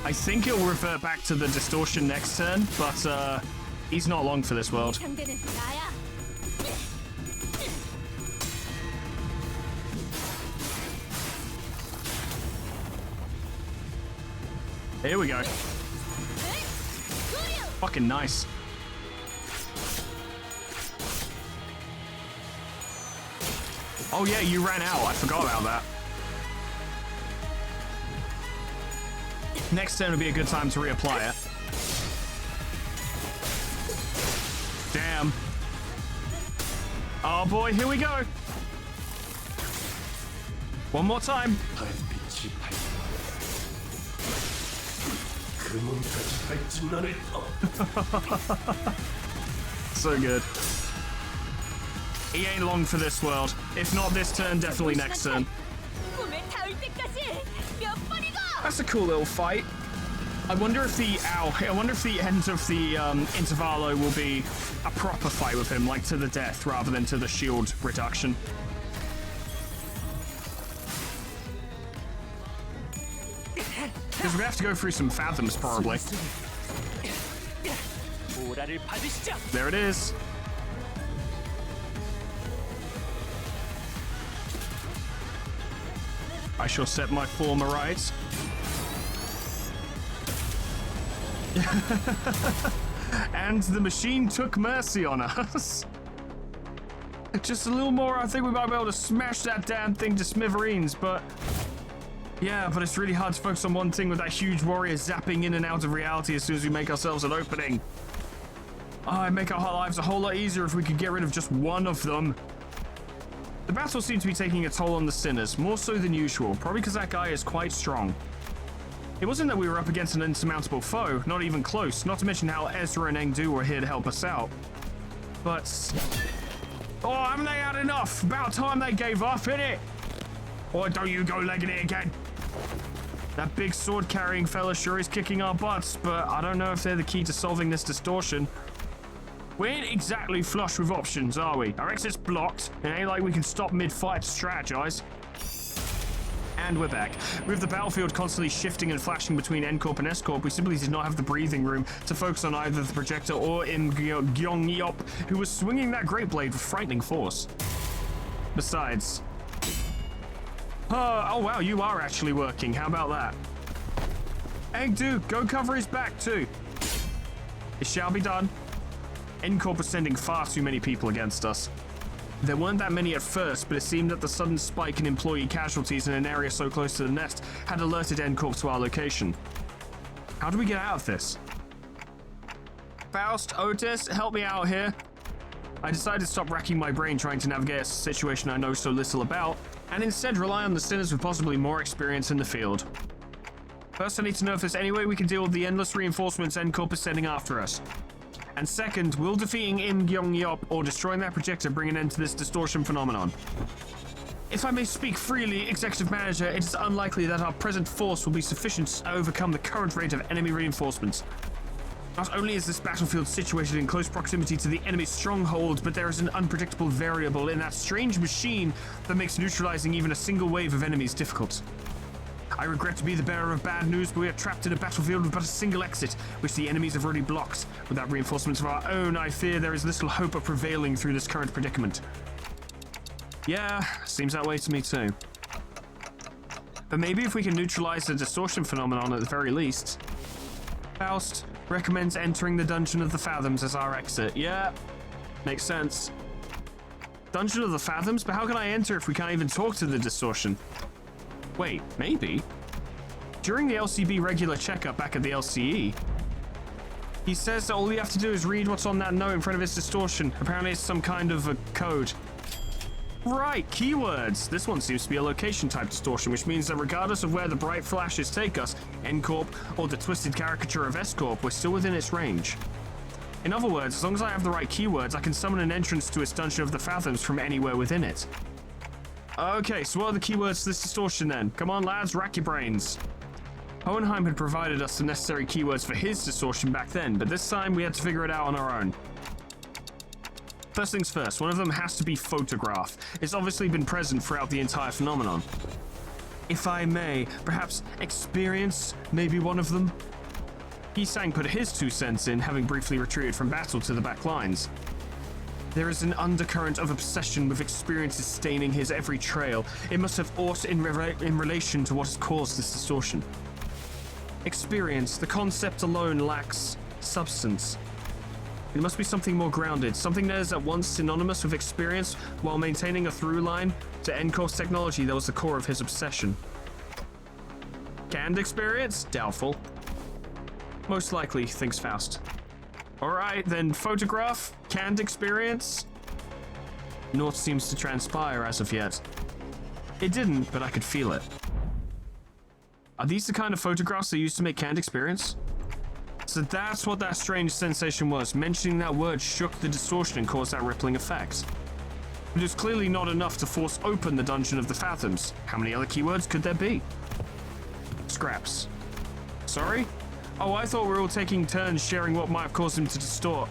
I think he'll revert back to the distortion next turn, but he's not long for this world. 상대는 나야. Here we go. Fucking nice. Oh yeah, you ran out. I forgot about that. Next turn would be a good time to reapply it. Damn. Oh boy, here we go. One more time. 달빛이 밝다. 그 문까지 발진하네. So good. He ain't long for this world. If not this turn, definitely next turn. 꿈에 닿을 때까지 몇 번이고. That's a cool little fight. I wonder if the end of the intervallo will be a proper fight with him, like to the death rather than to the shield reduction. Because we have to go through some fathoms probably. 보라를 받으시죠. There it is. I shall set my former right. And the machine took mercy on us. Just a little more, I think we might be able to smash that damn thing to smithereens, but... Yeah, but it's really hard to focus on one thing with that huge warrior zapping in and out of reality as soon as we make ourselves an opening. Oh, it'd make our lives a whole lot easier if we could get rid of just one of them. The battle seemed to be taking a toll on the sinners, more so than usual, probably because that guy is quite strong. It wasn't that we were up against an insurmountable foe, not even close, not to mention how Ezra and Engdu were here to help us out. But... Oh, haven't they had enough? About time they gave up, innit? Or don't you go legging it again? That big sword-carrying fella sure is kicking our butts, but I don't know if they're the key to solving this distortion. We ain't exactly flush with options, are we? Our exit's blocked, and it ain't like we can stop mid-fight to strategize. And we're back. With the battlefield constantly shifting and flashing between N-Corp and S-Corp, we simply did not have the breathing room to focus on either the projector or Im Gyeong-yeop, who was swinging that great blade with frightening force. Besides... oh wow, you are actually working. How about that? Engdu, go cover his back too. It shall be done. N-Corp was sending far too many people against us. There weren't that many at first, but it seemed that the sudden spike in employee casualties in an area so close to the nest had alerted N-Corp to our location. How do we get out of this? Faust, Otis, help me out here. I decided to stop racking my brain trying to navigate a situation I know so little about, and instead rely on the sinners with possibly more experience in the field. First, I need to know if there's any way we can deal with the endless reinforcements N-Corp is sending after us. And second, will defeating Im Gyeong-yeop or destroying that projector bring an end to this distortion phenomenon? If I may speak freely, Executive Manager, it is unlikely that our present force will be sufficient to overcome the current rate of enemy reinforcements. Not only is this battlefield situated in close proximity to the enemy's stronghold, but there is an unpredictable variable in that strange machine that makes neutralizing even a single wave of enemies difficult. I regret to be the bearer of bad news, but we are trapped in a battlefield with but a single exit, which the enemies have already blocked. Without reinforcements of our own, I fear there is little hope of prevailing through this current predicament. Yeah, seems that way to me too. But maybe if we can neutralize the distortion phenomenon at the very least. Faust recommends entering the Dungeon of the Fathoms as our exit. Yeah, makes sense. Dungeon of the Fathoms? But how can I enter if we can't even talk to the distortion? Wait, maybe? During the LCB regular checkup back at the LCE, he says that all we have to do is read what's on that note in front of his distortion. Apparently it's some kind of a code. Right, keywords. This one seems to be a location type distortion, which means that regardless of where the bright flashes take us, N-Corp or the twisted caricature of S-Corp, we're still within its range. In other words, as long as I have the right keywords, I can summon an entrance to its Dungeon of the Fathoms from anywhere within it. Okay, so what are the keywords to this distortion then? Come on lads, rack your brains. Hohenheim had provided us the necessary keywords for his distortion back then, but this time we had to figure it out on our own. First things first, one of them has to be photograph. It's obviously been present throughout the entire phenomenon. If I may, perhaps experience may be one of them? Hisang put his 2 cents in, having briefly retreated from battle to the back lines. There is an undercurrent of obsession with experiences staining his every trail. It must have aught in relation to what has caused this distortion. Experience, the concept alone lacks substance. It must be something more grounded, something that is at once synonymous with experience while maintaining a through line, To end course technology, that was the core of his obsession. Canned experience? Doubtful. Most likely, thinks Faust. Alright, then photograph? Canned experience? Naught seems to transpire as of yet. It didn't, but I could feel it. Are these the kind of photographs they used to make canned experience? So that's what that strange sensation was. Mentioning that word shook the distortion and caused that rippling effect. It was clearly not enough to force open the Dungeon of the Fathoms. How many other keywords could there be? Scraps. Sorry? Oh, I thought we were all taking turns sharing what might have caused him to distort.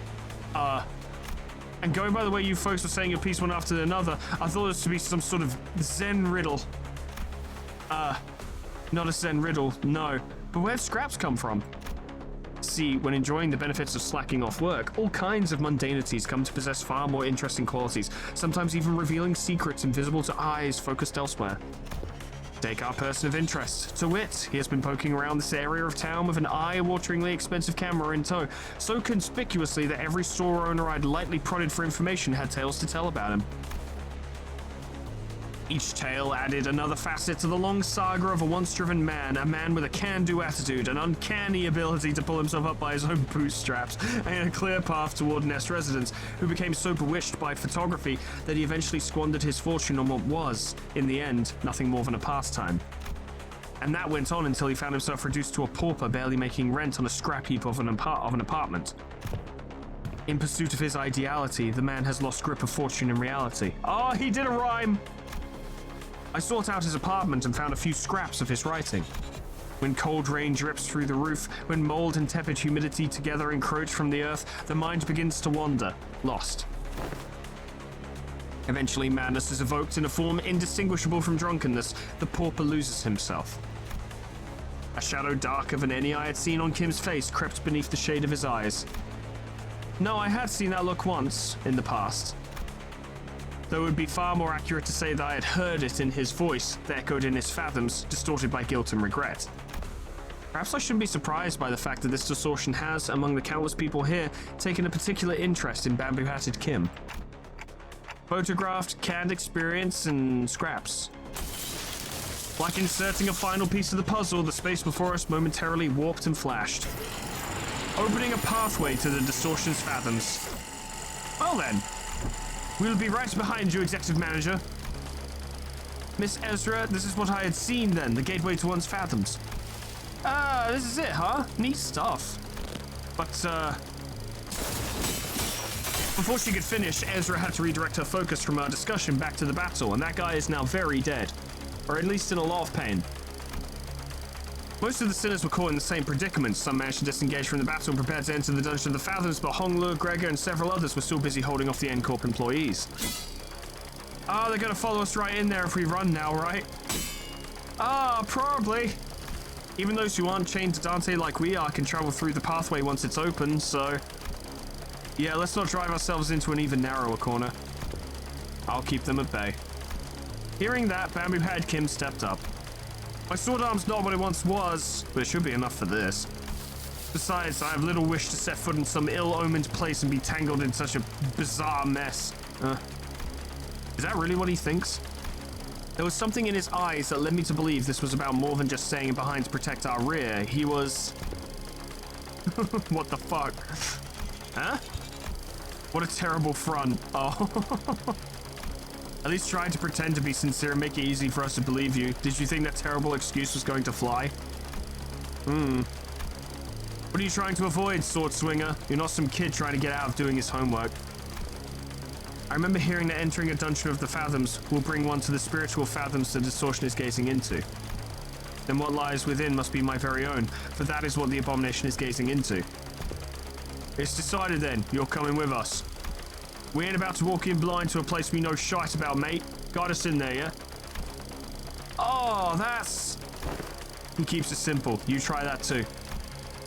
And going by the way you folks were saying your piece one after another, I thought this to be some sort of Zen riddle. Not a Zen riddle, no. But where'd scraps come from? See, when enjoying the benefits of slacking off work, all kinds of mundanities come to possess far more interesting qualities, sometimes even revealing secrets invisible to eyes focused elsewhere. Take our person of interest. To wit, he has been poking around this area of town with an eye-wateringly expensive camera in tow, so conspicuously that every store owner I'd lightly prodded for information had tales to tell about him. Each tale added another facet to the long saga of a once-driven man, a man with a can-do attitude, an uncanny ability to pull himself up by his own bootstraps, and a clear path toward Nest residence, who became so bewitched by photography that he eventually squandered his fortune on what was, in the end, nothing more than a pastime. And that went on until he found himself reduced to a pauper barely making rent on a scrap heap of an apartment. In pursuit of his ideality, the man has lost grip of fortune and reality. Oh, he did a rhyme! I sought out his apartment and found a few scraps of his writing. When cold rain drips through the roof, when mold and tepid humidity together encroach from the earth, the mind begins to wander, lost. Eventually, madness is evoked in a form indistinguishable from drunkenness. The pauper loses himself. A shadow darker than any I had seen on Kim's face crept beneath the shade of his eyes. No, I had seen that look once, in the past. Though it would be far more accurate to say that I had heard it in his voice, that echoed in his fathoms, distorted by guilt and regret. Perhaps I shouldn't be surprised by the fact that this distortion has, among the countless people here, taken a particular interest in bamboo-hatted Kim. Photographed, canned experience, and scraps. Like inserting a final piece of the puzzle, the space before us momentarily warped and flashed, opening a pathway to the distortion's fathoms. Well then. We'll be right behind you, Executive Manager. Miss Ezra, this is what I had seen then, the gateway to one's fathoms. Ah, this is it, huh? Neat stuff. But, before she could finish, Ezra had to redirect her focus from our discussion back to the battle, and that guy is now very dead. Or at least in a lot of pain. Most of the sinners were caught in the same predicament. Some managed to disengage from the battle and prepared to enter the Dungeon of the Fathoms, but Honglu, Gregor, and several others were still busy holding off the N-Corp employees. Ah, they're gonna follow us right in there if we run now, right? Ah, probably. Even those who aren't chained to Dante like we are can travel through the pathway once it's open, so... yeah, let's not drive ourselves into an even narrower corner. I'll keep them at bay. Hearing that, Bamboo-Head Kim stepped up. My sword arm's not what it once was, but it should be enough for this. Besides, I have little wish to set foot in some ill-omened place and be tangled in such a bizarre mess. Is that really what he thinks? There was something in his eyes that led me to believe this was about more than just staying behind to protect our rear. He was... what the fuck? Huh? What a terrible front. Oh. At least try to pretend to be sincere and make it easy for us to believe you. Did you think that terrible excuse was going to fly? What are you trying to avoid, sword swinger? You're not some kid trying to get out of doing his homework. I remember hearing that entering a Dungeon of the Fathoms will bring one to the spiritual fathoms the distortion is gazing into. Then what lies within must be my very own, for that is what the abomination is gazing into. It's decided then, you're coming with us. We ain't about to walk in blind to a place we know shite about, mate. Guide us in there, yeah? Oh, that's... He keeps it simple. You try that too.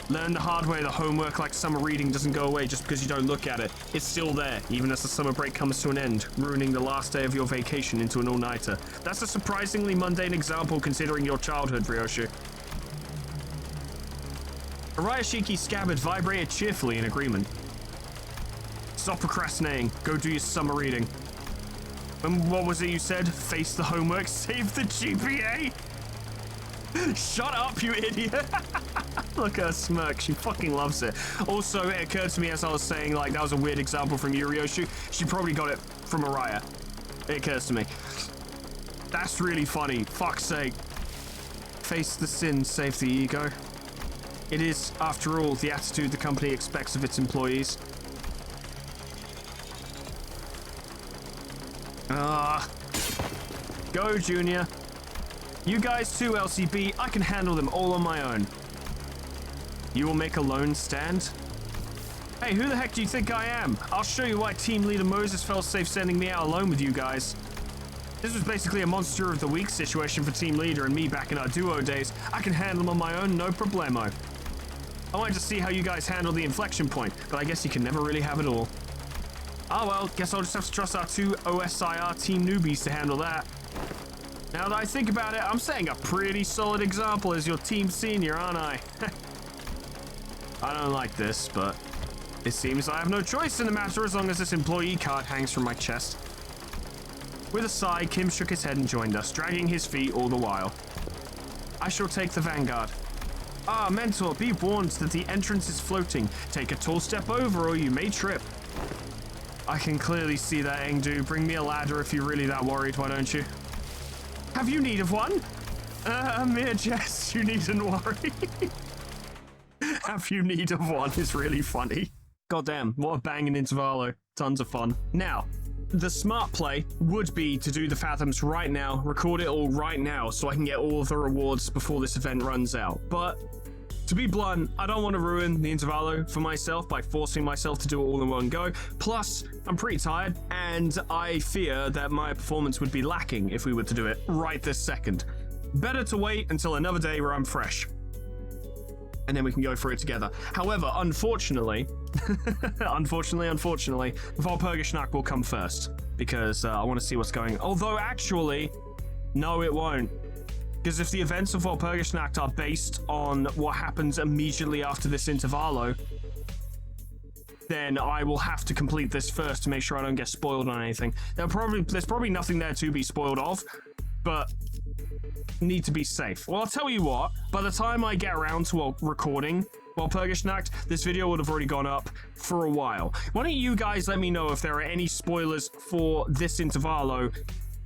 Learn the hard way that homework like summer reading doesn't go away just because you don't look at it. It's still there, even as the summer break comes to an end, ruining the last day of your vacation into an all-nighter. That's a surprisingly mundane example considering your childhood, Ryoshu. Arayashiki's scabbard vibrated cheerfully in agreement. Stop procrastinating. Go do your summer reading. And what was it you said? Face the homework, save the GPA? Shut up, you idiot. Look at her smirk. She fucking loves it. Also, it occurred to me as I was saying, like, that was a weird example from Yurioshu. She probably got it from Araya. It occurs to me. That's really funny. Fuck's sake. Face the sin, save the ego. It is, after all, the attitude the company expects of its employees. Go, Junior. You guys too, LCB. I can handle them all on my own. You will make a lone stand? Hey, who the heck do you think I am? I'll show you why Team Leader Moses felt safe sending me out alone with you guys. This was basically a Monster of the Week situation for Team Leader and me back in our duo days. I can handle them on my own, no problemo. I wanted to see how you guys handle the inflection point, but I guess you can never really have it all. Oh well, guess I'll just have to trust our two OSIR team newbies to handle that. Now that I think about it, I'm setting a pretty solid example as your team senior, aren't I? I don't like this, but it seems I have no choice in the matter as long as this employee card hangs from my chest. With a sigh, Kim shook his head and joined us, dragging his feet all the while. I shall take the vanguard. Ah, Mentor, be warned that the entrance is floating. Take a tall step over or you may trip. I can clearly see that, Engdu. Bring me a ladder if you're really that worried, why don't you? Have you need of one? Mere jest, you needn't worry. Have you need of one is really funny. Goddamn, what a banging intervallo. Tons of fun. Now, the smart play would be to do the Fathoms right now, record it all right now so I can get all of the rewards before this event runs out. But to be blunt, I don't want to ruin the intervallo for myself by forcing myself to do it all in one go. Plus, I'm pretty tired and I fear that my performance would be lacking if we were to do it right this second. Better to wait until another day where I'm fresh. And then we can go through it together. However, unfortunately, unfortunately, Walpurgisnacht will come first because I want to see what's going on. Although, actually, no, it won't. Because if the events of Walpurgisnacht are based on what happens immediately after this intervallo, then I will have to complete this first to make sure I don't get spoiled on anything. There's probably nothing there to be spoiled of, but need to be safe. Well, I'll tell you what, by the time I get around to recording Walpurgisnacht, this video would have already gone up for a while. Why don't you guys let me know if there are any spoilers for this intervallo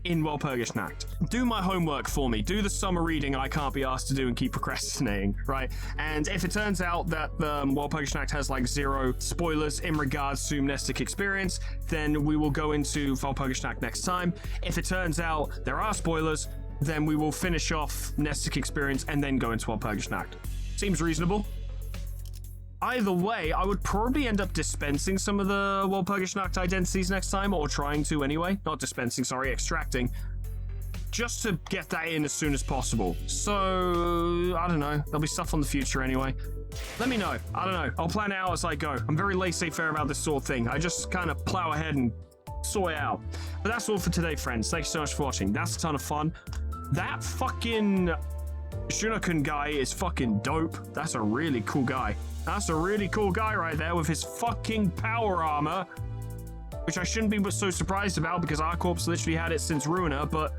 in Walpurgisnacht. Do my homework for me. Do the summer reading I can't be asked to do and keep procrastinating, right? And if it turns out that Walpurgisnacht has like 0 spoilers in regards to Mnestic Experience, then we will go into Walpurgisnacht next time. If it turns out there are spoilers, then we will finish off Mnestic Experience and then go into Walpurgisnacht. Seems reasonable. Either way, I would probably end up dispensing some of the Walpurgisnacht identities next time, or trying to anyway. Not dispensing, sorry, extracting. Just to get that in as soon as possible. So, I don't know. There'll be stuff on the future anyway. Let me know. I don't know. I'll plan it out as I go. I'm very laissez-faire about this sort of thing. I just kind of plow ahead and sort it out. But that's all for today, friends. Thanks so much for watching. That's a ton of fun. That fucking Shunokun guy is fucking dope. That's a really cool guy. That's a really cool guy right there with his fucking power armor, which I shouldn't be so surprised about because our corpse literally had it since Ruiner, but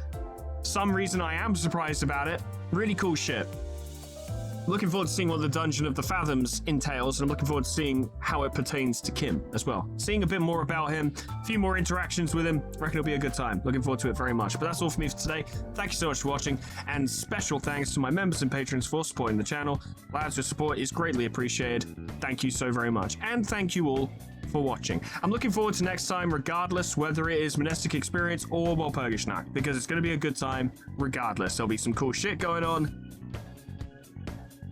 some reason I am surprised about it. Really cool shit. Looking forward to seeing what the Dungeon of the Fathoms entails, and I'm looking forward to seeing how it pertains to Kim as well. Seeing a bit more about him, a few more interactions with him, I reckon it'll be a good time. Looking forward to it very much. But that's all for me for today. Thank you so much for watching, and special thanks to my members and patrons for supporting the channel. Lads, your support is greatly appreciated. Thank you so very much, and thank you all for watching. I'm looking forward to next time, regardless whether it is Mnestic Experience or Walpurgisnacht, because it's going to be a good time regardless. There'll be some cool shit going on,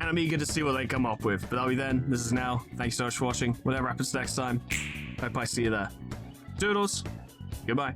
and I'm eager to see what they come up with. But that'll be then. This is now. Thanks so much for watching. Whatever happens next time, hope I see you there. Doodles. Goodbye.